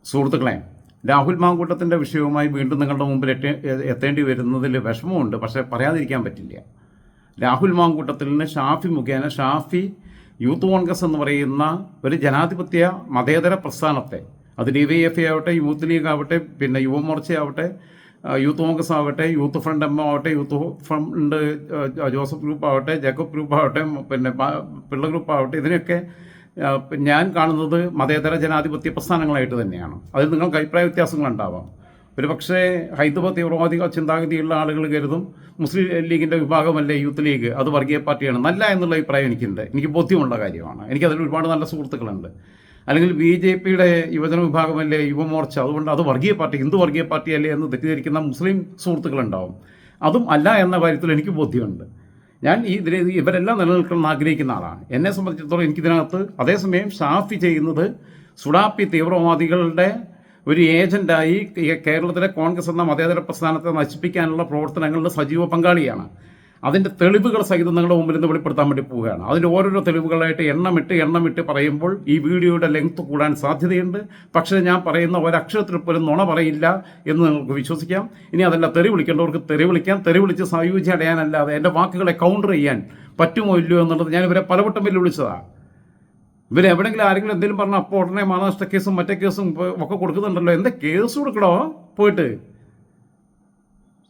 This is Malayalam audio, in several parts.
സുഹൃത്തുക്കളെ, രാഹുൽ മാങ്കൂട്ടത്തിൻ്റെ വിഷയവുമായി വീണ്ടും നിങ്ങളുടെ മുമ്പിൽ എത്തേണ്ടി വരുന്നതിൽ വിഷമമുണ്ട്. പക്ഷേ പറയാതിരിക്കാൻ പറ്റില്ല. രാഹുൽ മാങ്കൂട്ടത്തിന് ഷാഫി മുഖേന യൂത്ത് കോൺഗ്രസ് എന്ന് പറയുന്ന ഒരു ജനാധിപത്യ മതേതര പ്രസ്ഥാനത്തെ, അത് DYFI ആവട്ടെ, യൂത്ത് ലീഗ് ആവട്ടെ, പിന്നെ യുവമോർച്ച ആവട്ടെ, യൂത്ത് കോൺഗ്രസ് ആവട്ടെ, യൂത്ത് ഫ്രണ്ട് എം ആവട്ടെ, യൂത്ത് ഫ്രണ്ട് ജോസഫ് ഗ്രൂപ്പ് ആവട്ടെ, ജേക്കബ് ഗ്രൂപ്പ് ആവട്ടെ, പിന്നെ പിള്ള ഗ്രൂപ്പ് ആവട്ടെ, ഇതിനൊക്കെ ഞാൻ കാണുന്നത് മതേതര ജനാധിപത്യ പ്രസ്ഥാനങ്ങളായിട്ട് തന്നെയാണ്. അതിൽ നിങ്ങൾക്ക് അഭിപ്രായ വ്യത്യാസങ്ങളുണ്ടാവാം. ഒരു പക്ഷേ ഹൈന്ദവ തീവ്രവാദികൾ ചിന്താഗതിയുള്ള ആളുകൾ കരുതും മുസ്ലിം ലീഗിൻ്റെ വിഭാഗമല്ലേ യൂത്ത് ലീഗ്, അത് വർഗീയ പാർട്ടിയാണ്. നല്ല എന്നുള്ള അഭിപ്രായം എനിക്കുണ്ട്. എനിക്ക് ബോധ്യമുള്ള കാര്യമാണ്. എനിക്കതിൽ ഒരുപാട് നല്ല സുഹൃത്തുക്കളുണ്ട്. അല്ലെങ്കിൽ BJPയുടെ യുവജന വിഭാഗമല്ലേ യുവമോർച്ച, അതുകൊണ്ട് അത് വർഗീയ പാർട്ടി, ഹിന്ദു വർഗീയ പാർട്ടിയല്ലേ എന്ന് തെറ്റിദ്ധരിക്കുന്ന മുസ്ലിം സുഹൃത്തുക്കളുണ്ടാവും. അതും അല്ല എന്ന കാര്യത്തിൽ എനിക്ക് ബോധ്യമുണ്ട്. ഞാൻ ഇവരെല്ലാം നിലനിൽക്കണമെന്ന് ആഗ്രഹിക്കുന്ന ആളാണ്. എന്നെ സംബന്ധിച്ചിടത്തോളം എനിക്കിതിനകത്ത് അതേസമയം ഷാഫി ചെയ്യുന്നത് സുഡാപ്പി തീവ്രവാദികളുടെ ഒരു ഏജൻ്റായി കേരളത്തിലെ കോൺഗ്രസ് എന്ന മതേതര പ്രസ്ഥാനത്തെ നശിപ്പിക്കാനുള്ള പ്രവർത്തനങ്ങളുടെ സജീവ പങ്കാളിയാണ്. അതിൻ്റെ തെളിവുകൾ സഹിതം നിങ്ങളുടെ മുമ്പിൽ നിന്ന് വെളിപ്പെടുത്താൻ വേണ്ടി പോവുകയാണ്. അതിൻ്റെ ഓരോരോ തെളിവുകളായിട്ട് എണ്ണമിട്ട് പറയുമ്പോൾ ഈ വീഡിയോയുടെ ലെങ്ത് കൂടാൻ സാധ്യതയുണ്ട്. പക്ഷേ ഞാൻ പറയുന്ന ഒരക്ഷരത്തിൽ പോലും നുണ പറയില്ല എന്ന് നിങ്ങൾക്ക് വിശ്വസിക്കാം. ഇനി അതല്ല, തെറി വിളിക്കേണ്ടവർക്ക് തെറി വിളിക്കാം. തെറി വിളിച്ച് സായുജ്യം അടയാനല്ലാതെ എൻ്റെ വാക്കുകളെ കൗണ്ടർ ചെയ്യാൻ പറ്റുമോ ഇല്ലയോ എന്നുള്ളത് ഞാൻ ഇവരെ പലവട്ടം വെല്ലുവിളിച്ചതാണ്. ഇവരെവിടെങ്കിലും ആരെങ്കിലും എന്തെങ്കിലും പറഞ്ഞാൽ അപ്പോൾ ഉടനെ മാനനഷ്ട കേസും മറ്റേ കേസും ഒക്കെ കൊടുക്കുന്നുണ്ടല്ലോ. എന്താ കേസ് കൊടുക്കണോ പോയിട്ട്?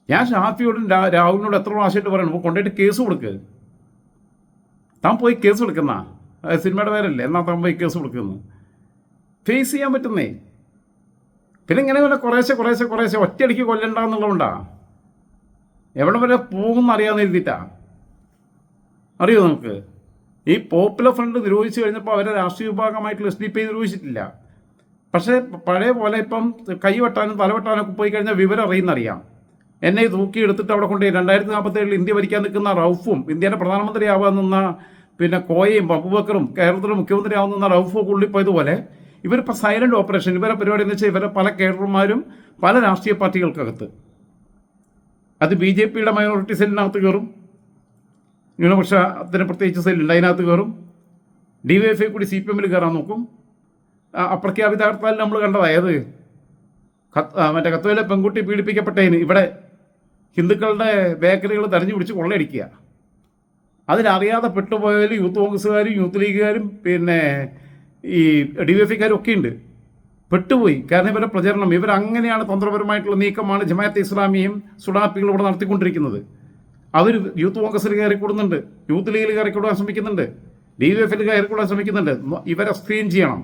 ഞാൻ ഷാഫിയോടും രാഹുലിനോട് എത്ര പ്രാവശ്യമായിട്ട് പറയണം, കൊണ്ടുപോയിട്ട് കേസ് കൊടുക്ക്. താൻ പോയി കേസ് കൊടുക്കുന്ന സിനിമയുടെ പേരല്ലേ, എന്നാൽ താൻ പോയി കേസ് കൊടുക്കുന്നു. ഫേസ് ചെയ്യാൻ പറ്റുന്നേ. പിന്നെ ഇങ്ങനെ വല്ല കുറേശ്ശെ ഒറ്റയടിക്ക് കൊല്ലണ്ടെന്നുള്ളതുകൊണ്ടാണ്. എവിടെ വരെ പോകുമെന്ന് അറിയാമെന്ന് എഴുതിയിട്ടാ. അറിയോ നമുക്ക്? ഈ പോപ്പുലർ ഫ്രണ്ട് നിരോധിച്ചു കഴിഞ്ഞപ്പോൾ അവരെ രാഷ്ട്രീയ വിഭാഗമായിട്ടുള്ള SDP നിരോധിച്ചിട്ടില്ല. പക്ഷേ പഴയ പോലെ ഇപ്പം കൈവെട്ടാനും തലവെട്ടാനൊക്കെ പോയി കഴിഞ്ഞാൽ വിവരം അറിയുന്നറിയാം. എന്നെ തൂക്കിയെടുത്തിട്ട് അവിടെ കൊണ്ട് 2047 ഇന്ത്യ ഭരിക്കാൻ നിൽക്കുന്ന റൌഫും, ഇന്ത്യയുടെ പ്രധാനമന്ത്രി ആവാൻ നിന്ന പിന്നെ കോയയും അബൂബക്കറും കേരളത്തിലെ മുഖ്യമന്ത്രി ആവുന്ന റൌഫും ഒക്കെ ഉള്ളിപ്പോയതുപോലെ ഇവരിപ്പോൾ സൈലന്റ് ഓപ്പറേഷൻ. ഇവരെ പരിപാടി എന്ന് വെച്ചാൽ ഇവരെ പല കേഡർമാരും പല രാഷ്ട്രീയ പാർട്ടികൾക്കകത്ത്, അത് BJPയുടെ മൈനോറിറ്റി സെല്ലിനകത്ത് കയറും, ന്യൂനപക്ഷത്തിന് പ്രത്യേകിച്ച് സെല്ലുണ്ട്, അതിനകത്ത് കയറും. DYFI കൂടി CPMൽ കയറാൻ നോക്കും. അപ്രഖ്യാപിത ഹർത്താലിൽ നമ്മൾ കണ്ടതായത് മറ്റേ കത്തോലിക്ക പെൺകുട്ടി പീഡിപ്പിക്കപ്പെട്ടതിന് ഇവിടെ ഹിന്ദുക്കളുടെ ബേക്കറികൾ തെരഞ്ഞു പിടിച്ച് കൊള്ളയടിക്കുക. അതിലറിയാതെ പെട്ടുപോയാൽ യൂത്ത് കോൺഗ്രസ്സുകാരും യൂത്ത് ലീഗുകാരും പിന്നെ ഈ DYFIക്കാരും ഒക്കെ ഉണ്ട്, പെട്ടുപോയി. കാരണം ഇവരുടെ പ്രചരണം, ഇവരങ്ങനെയാണ് തന്ത്രപരമായിട്ടുള്ള നീക്കമാണ് ജമാഅത്തെ ഇസ്ലാമിയും സുഡാപ്പികളും ഇവിടെ നടത്തിക്കൊണ്ടിരിക്കുന്നത്. അവർ യൂത്ത് കോൺഗ്രസ്സിൽ കയറിക്കൂടുന്നുണ്ട്, യൂത്ത് ലീഗിൽ കയറിക്കൂടാൻ ശ്രമിക്കുന്നുണ്ട്, DYFIൽ കയറിക്കൂടാൻ ശ്രമിക്കുന്നുണ്ട്. ഇവരെ സ്ക്രീൻ ചെയ്യണം.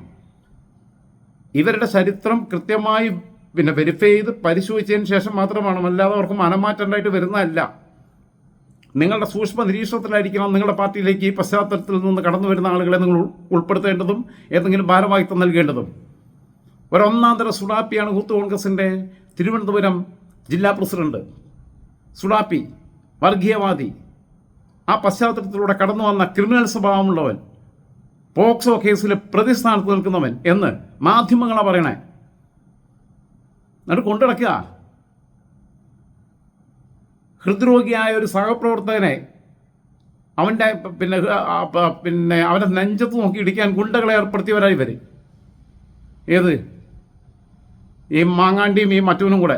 ഇവരുടെ ചരിത്രം കൃത്യമായി പിന്നെ വെരിഫൈ ചെയ്ത് പരിശോധിച്ചതിന് ശേഷം മാത്രമാണ്. അല്ലാതെ അവർക്ക് മനംമാറ്റണ്ടായിട്ട് വരുന്നതല്ല. നിങ്ങളുടെ സൂക്ഷ്മ നിരീക്ഷണത്തിലായിരിക്കണം നിങ്ങളുടെ പാർട്ടിയിലേക്ക് ഈ പശ്ചാത്തലത്തിൽ നിന്ന് കടന്നു വരുന്ന ആളുകളെ നിങ്ങൾ ഉൾപ്പെടുത്തേണ്ടതും ഏതെങ്കിലും ഭാരവാഹിത്വം നൽകേണ്ടതും. ഒരൊന്നാന്തര സുഡാപ്പിയാണ് യൂത്ത് കോൺഗ്രസിൻ്റെ തിരുവനന്തപുരം ജില്ലാ പ്രസിഡന്റ്. സുഡാപ്പി, വർഗീയവാദി, ആ പശ്ചാത്തലത്തിലൂടെ കടന്നു വന്ന ക്രിമിനൽ സ്വഭാവമുള്ളവൻ, പോക്സോ കേസിലെ പ്രതിസ്ഥാനത്ത് നിൽക്കുന്നവൻ എന്ന് മാധ്യമങ്ങളാണ് പറയണേ. എന്നിട്ട് കൊണ്ടിടക്കുക ഹൃദ്രോഗിയായ ഒരു സഹപ്രവർത്തകനെ അവൻ്റെ പിന്നെ അവൻ്റെ നെഞ്ചത്ത് നോക്കി ഇടിക്കാൻ ഗുണ്ടകളെ ഏർപ്പെടുത്തിയവരായി ഇവർ. ഏത് ഈ മാങ്ങാണ്ടിയും ഈ മറ്റവനും കൂടെ,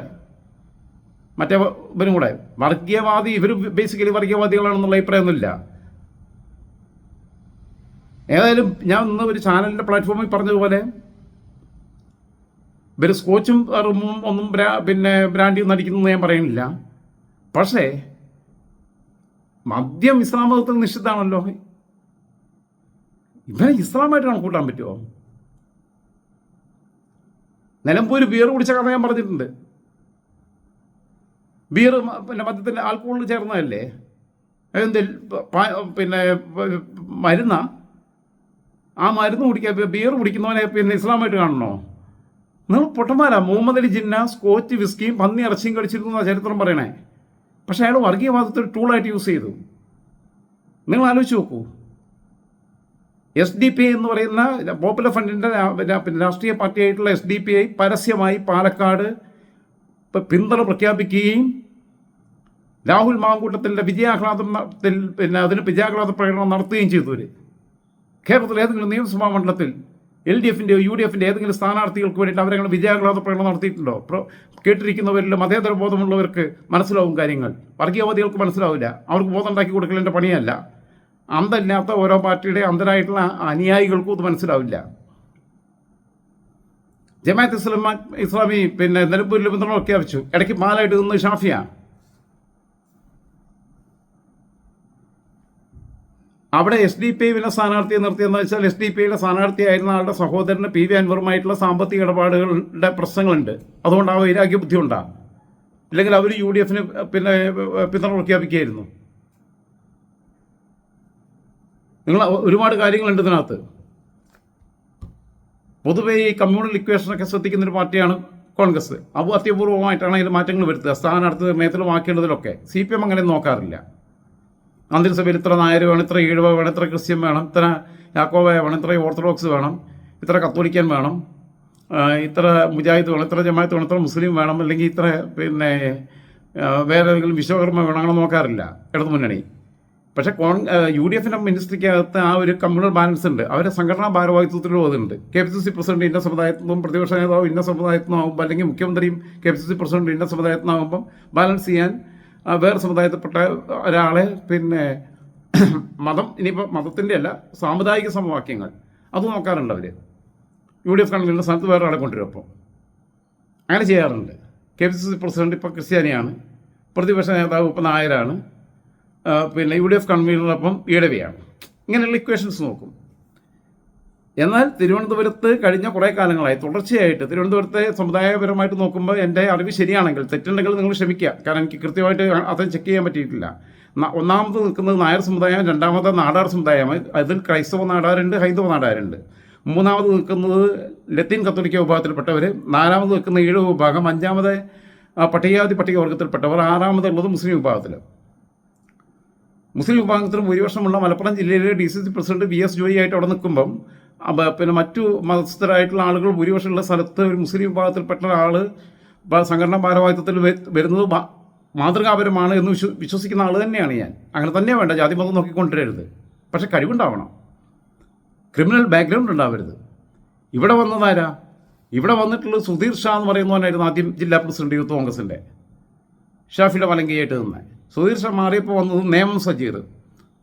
മറ്റേ ഇവരും കൂടെ വർഗീയവാദി. ഇവർ ബേസിക്കലി വർഗീയവാദികളാണെന്നുള്ള അഭിപ്രായമൊന്നുമില്ല. ഏതായാലും ഞാൻ ഇന്ന് ഒരു ചാനലിൻ്റെ പ്ലാറ്റ്ഫോമിൽ പറഞ്ഞതുപോലെ ഇവർ സ്കോച്ചും റൂമും ഒന്നും പിന്നെ ബ്രാൻഡിയും നടിക്കുന്നതെന്ന് ഞാൻ പറയുന്നില്ല. പക്ഷേ മദ്യം ഇസ്ലാം മതത്തിൽ നിഷിദ്ധമാണല്ലോ. ഇവരെ ഇസ്ലാമായിട്ട് കണക്കൂട്ടാൻ പറ്റുമോ? നിലമ്പൂർ ബിയർ കുടിച്ച കഥ ഞാൻ പറഞ്ഞിട്ടുണ്ട്. ബിയർ പിന്നെ മദ്യത്തിൻ്റെ ആൽക്കഹോളിൽ ചേർന്നതല്ലേ? എന്ത് പിന്നെ മരുന്നാ? ആ മരുന്ന് കുടിക്കാൻ ബിയർ കുടിക്കുന്നവനെ പിന്നെ ഇസ്ലാമായിട്ട് കാണണോ? നിങ്ങൾ പൊട്ടന്മാരാ. മുഹമ്മദ് അലി ജിന്ന സ്കോച്ച് വിസ്കിയും പന്നി ഇറച്ചിയും കഴിച്ചിരുന്നു ചരിത്രം പറയണേ. പക്ഷേ അയാൾ വർഗീയവാദത്തിൽ ടൂളായിട്ട് യൂസ് ചെയ്തു. നിങ്ങൾ ആലോചിച്ച് നോക്കൂ. SDP എന്ന് പറയുന്ന പോപ്പുലർ ഫ്രണ്ടിൻ്റെ പിന്നെ രാഷ്ട്രീയ പാർട്ടിയായിട്ടുള്ള SDPI പരസ്യമായി പാലക്കാട് പിന്തുണ പ്രഖ്യാപിക്കുകയും രാഹുൽ മാങ്കൂട്ടത്തിൻ്റെ വിജയാഹ്ലാദത്തിൽ പിന്നെ അതിന് വിജയാഹ്ലാദ പ്രകടനം നടത്തുകയും ചെയ്തവർ കേരളത്തിൽ ഏതെങ്കിലും നിയമസഭാ മണ്ഡലത്തിൽ LDFിൻ്റെയോ UDFിൻ്റെ ഏതെങ്കിലും സ്ഥാനാർത്ഥികൾക്ക് വേണ്ടിയിട്ട് അവരങ്ങനെ വിജയാഹ്ലാദ പ്രകടനം നടത്തിയിട്ടുണ്ടോ? കേട്ടിരിക്കുന്നവരിൽ മതേതര ബോധമുള്ളവർക്ക് മനസ്സിലാവും കാര്യങ്ങൾ. വർഗീയവാദികൾക്ക് മനസ്സിലാവില്ല. അവർക്ക് ബോധം ഉണ്ടാക്കി കൊടുക്കലിൻ്റെ പണിയല്ല. അന്തല്ലാത്ത ഓരോ പാർട്ടിയുടെ അന്തരായിട്ടുള്ള അനുയായികൾക്കും ഇത് മനസ്സിലാവില്ല. ജമാഅത്ത് ഇസ്ലാമി നിലമ്പൂരിൽ പിന്തുണ പ്രഖ്യാപിച്ചു. ഇടയ്ക്ക് പാലായിട്ട് നിന്ന് ഷാഫിയാണ്. അവിടെ SDPI സ്ഥാനാർത്ഥിയെ നിർത്തിയെന്ന് വെച്ചാൽ SDPIയുടെ സ്ഥാനാർത്ഥിയായിരുന്ന ആളുടെ സഹോദരന് PV അൻവറുമായിട്ടുള്ള സാമ്പത്തിക ഇടപാടുകളുടെ പ്രശ്നങ്ങളുണ്ട്. അതുകൊണ്ട് ആ വൈരാഗ്യ ബുദ്ധി ഉണ്ടാകും. ഇല്ലെങ്കിൽ അവർ UDFന് പിന്തുണ പ്രഖ്യാപിക്കുകയായിരുന്നു. നിങ്ങൾ ഒരുപാട് കാര്യങ്ങളുണ്ട് ഇതിനകത്ത്. പൊതുവേ ഈ കമ്മ്യൂണൽ ഇക്വേഷനൊക്കെ ശ്രദ്ധിക്കുന്നൊരു പാർട്ടിയാണ് കോൺഗ്രസ്. അത്യപൂർവമായിട്ടാണ് അതിൽ മാറ്റങ്ങൾ വരുത്തുക, സ്ഥാനാർത്ഥി നിർണയത്തിലും ആക്കേണ്ടതിലൊക്കെ. CPM അങ്ങനെ നോക്കാറില്ല. മന്ത്രിസഭയിൽ ഇത്ര നായർ വേണം, ഇത്ര ഈഴവ വേണം, ഇത്ര ക്രിസ്ത്യൻ വേണം, ഇത്ര യാക്കോബായ വേണം, ഇത്ര ഓർത്തഡോക്സ് വേണം, ഇത്ര കത്തോലിക്കൻ വേണം, ഇത്ര മുജാഹിദ് വേണം, ഇത്ര ജമാഅത്ത് വേണം, ഇത്ര മുസ്ലിം വേണം, അല്ലെങ്കിൽ ഇത്ര വേറെ ഏതെങ്കിലും വിശ്വകർമ്മ വേണം, അങ്ങനെ നോക്കാറില്ല ഇടതുമുന്നണി. പക്ഷേ UDFിൻ്റെ മിനിസ്ട്രിക്കകത്ത് ആ ഒരു കമ്മ്യൂണൽ ബാലൻസ് ഉണ്ട്. അവരുടെ സംഘടനാ ഭാരവാഹിത്വത്തിലും അതുണ്ട്. KPCC പ്രസിഡന്റ് ഇന്ന സമുദായത്തിൽ നിന്നും, പ്രതിപക്ഷ നേതാവ് ഇന്ന സമുദായത്തിൽ നിന്നാകുമ്പോൾ, അല്ലെങ്കിൽ മുഖ്യമന്ത്രിയും KPCC പ്രസിഡന്റ് ഇന്ന സമുദായത്തിൽ നിന്നാകുമ്പം ബാലൻസ് ചെയ്യാൻ വേറെ സമുദായത്തിൽപ്പെട്ട ഒരാളെ ഇനിയിപ്പോൾ മതത്തിൻ്റെ അല്ല, സാമുദായിക സമവാക്യങ്ങൾ അത് നോക്കാറുണ്ട് അവർ. UDF കൺവീനറുടെ സ്ഥാനത്ത് വേറെ ആളെ കൊണ്ടുവരും. അപ്പോൾ അങ്ങനെ ചെയ്യാറുണ്ട്. KPCC പ്രസിഡന്റ് ഇപ്പോൾ ക്രിസ്ത്യാനിയാണ്, പ്രതിപക്ഷ നേതാവ് ഇപ്പോൾ നായരാണ്, UDF കൺവീനറൊപ്പം ഈഴവയാണ്. ഇങ്ങനെയുള്ള ഇക്വേഷൻസ് നോക്കും. എന്നാൽ തിരുവനന്തപുരത്ത് കഴിഞ്ഞ കുറേ കാലങ്ങളായി തുടർച്ചയായിട്ട് തിരുവനന്തപുരത്തെ സമുദായപരമായിട്ട് നോക്കുമ്പോൾ എൻ്റെ അറിവ് ശരിയാണെങ്കിൽ, തെറ്റുണ്ടെങ്കിൽ നിങ്ങൾ ക്ഷമിക്കുക. കാരണം എനിക്ക് കൃത്യമായിട്ട് അത് ചെക്ക് ചെയ്യാൻ പറ്റിയിട്ടില്ല. ഒന്നാമത് നിൽക്കുന്നത് നായർ സമുദായം, രണ്ടാമത് നാടാർ സമുദായം, അതിൽ ക്രൈസ്തവ നാടാറുണ്ട്, ഹൈന്ദവ നാടാറുണ്ട്. മൂന്നാമത് നിൽക്കുന്നത് ലത്തീൻ കത്തോലിക്ക വിഭാഗത്തിൽപ്പെട്ടവർ, നാലാമത് നിൽക്കുന്ന ഈഴവ വിഭാഗം, അഞ്ചാമത് പട്ടികവർഗത്തിൽപ്പെട്ടവർ, ആറാമതുള്ളത് മുസ്ലിം വിഭാഗത്തിൽ. മുസ്ലിം വിഭാഗത്തിൽ ഭൂരിപക്ഷമുള്ള മലപ്പുറം ജില്ലയിലെ DCC പ്രസിഡന്റ് VS ജോയി ആയിട്ട് അവിടെ നിൽക്കുമ്പം മറ്റു മതസ്ഥരായിട്ടുള്ള ആളുകൾ ഭൂരിപക്ഷമുള്ള സ്ഥലത്ത് ഒരു മുസ്ലിം വിഭാഗത്തിൽപ്പെട്ട ഒരാൾ സംഘടനാ ഭാരവാഹിത്വത്തിൽ വരുന്നത് മാതൃകാപരമാണ് എന്ന് വിശ്വസിക്കുന്ന ആൾ തന്നെയാണ് ഞാൻ. അങ്ങനെ തന്നെ വേണ്ട, ജാതി മതം നോക്കിക്കൊണ്ടിരരുത്. പക്ഷെ കഴിവുണ്ടാവണം, ക്രിമിനൽ ബാക്ക്ഗ്രൗണ്ട് ഉണ്ടാവരുത്. ഇവിടെ വന്നതാരാ? ഇവിടെ വന്നിട്ടുള്ളത് സുധീർ ഷാ എന്ന് പറയുന്നവനായിരുന്നു ആദ്യം ജില്ലാ പ്രസിഡന്റ് യൂത്ത് കോൺഗ്രസിൻ്റെ, ഷാഫിയുടെ വലങ്കയായിട്ട് നിന്ന്. സുധീർ ഷാ മാറിയപ്പോൾ വന്നത് നേമം സജീർ,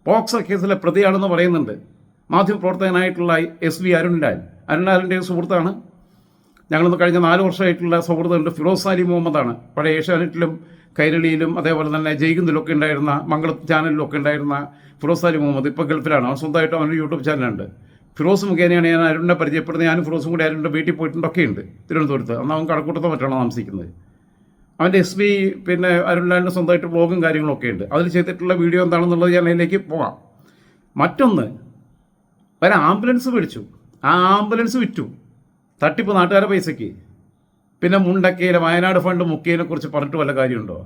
പോക്സോ കേസിലെ പ്രതിയാണെന്ന് പറയുന്നുണ്ട്. മാധ്യമപ്രവർത്തകനായിട്ടുള്ള SV അരുൺലാലിൻ്റെ സുഹൃത്താണ്. ഞങ്ങളിന്ന് കഴിഞ്ഞ 4 വർഷമായിട്ടുള്ള സൗഹൃദമുണ്ട്. ഫിറോസ് അലി മുഹമ്മദാണ്. പഴയ ഏഷ്യാനെറ്റിലും കൈരളിയിലും അതേപോലെ തന്നെ ജയ്ഹിന്ദിലൊക്കെ ഉണ്ടായിരുന്ന, മംഗള ചാനലിലൊക്കെ ഉണ്ടായിരുന്ന ഫിറോസ് അലി മുഹമ്മദ് ഇപ്പോൾ ഗൾഫിലാണ്. അവൻ സ്വന്തമായിട്ട് അവൻ്റെ യൂട്യൂബ് ചാനലുണ്ട്. ഫിറോസ് മുഖേനയാണ് ഞാൻ അരുണിനെ പരിചയപ്പെടുന്നത്. ഞാനും ഫിറോസും കൂടി അരുണിൻ്റെ വീട്ടിൽ പോയിട്ടുണ്ടൊക്കെ ഉണ്ട് തിരുവനന്തപുരത്ത്. അന്ന് അവൻ കടക്കൂട്ടത്തോ മറ്റാണോ താമസിക്കുന്നത്. അവൻ്റെ SV അരുൺലാലിൻ്റെ സ്വന്തമായിട്ട് ബ്ലോഗും കാര്യങ്ങളൊക്കെ ഉണ്ട്. അതിൽ ചെയ്തിട്ടുള്ള വീഡിയോ എന്താണെന്നുള്ളത് ഞാൻ അതിലേക്ക് പോവാം. മറ്റൊന്ന്, ഒരു ആംബുലൻസ് മേടിച്ചു, ആ ആംബുലൻസ് വിറ്റു, തട്ടിപ്പ് നാട്ടുകാരെ പൈസയ്ക്ക്. പിന്നെ മുണ്ടക്കയിലെ വയനാട് ഫണ്ട് മുക്കിയതിനെ കുറിച്ച് പറഞ്ഞിട്ട് വല്ല കാര്യമുണ്ടോ?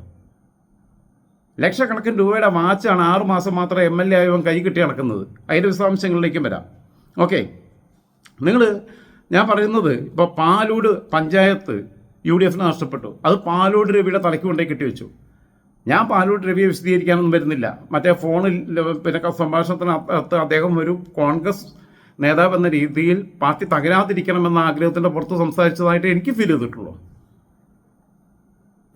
ലക്ഷക്കണക്കിന് രൂപയുടെ വാച്ചാണ് 6 മാസം മാത്രം MLA ആയവൻ കൈ കിട്ടി നടക്കുന്നത്. അതിൻ്റെ വിശദാംശങ്ങളിലേക്കും വരാം. ഓക്കെ, ഞാൻ പറയുന്നത് ഇപ്പോൾ പാലൂട് പഞ്ചായത്ത് UDFന് നഷ്ടപ്പെട്ടു. അത് പാലൂട് രവിയുടെ തലയ്ക്ക് കൊണ്ടേ കെട്ടിവെച്ചു. ഞാൻ പാലൂട് രവിയെ വിശദീകരിക്കാനൊന്നും വരുന്നില്ല. മറ്റേ ഫോണിൽ സംഭാഷണത്തിനകത്ത് അദ്ദേഹം ഒരു കോൺഗ്രസ് നേതാവ് എന്ന രീതിയിൽ പാർട്ടി തകരാതിരിക്കണമെന്ന ആഗ്രഹത്തിൻ്റെ പുറത്ത് സംസാരിച്ചതായിട്ട് എനിക്ക് ഫീൽ ചെയ്തിട്ടുള്ളൂ.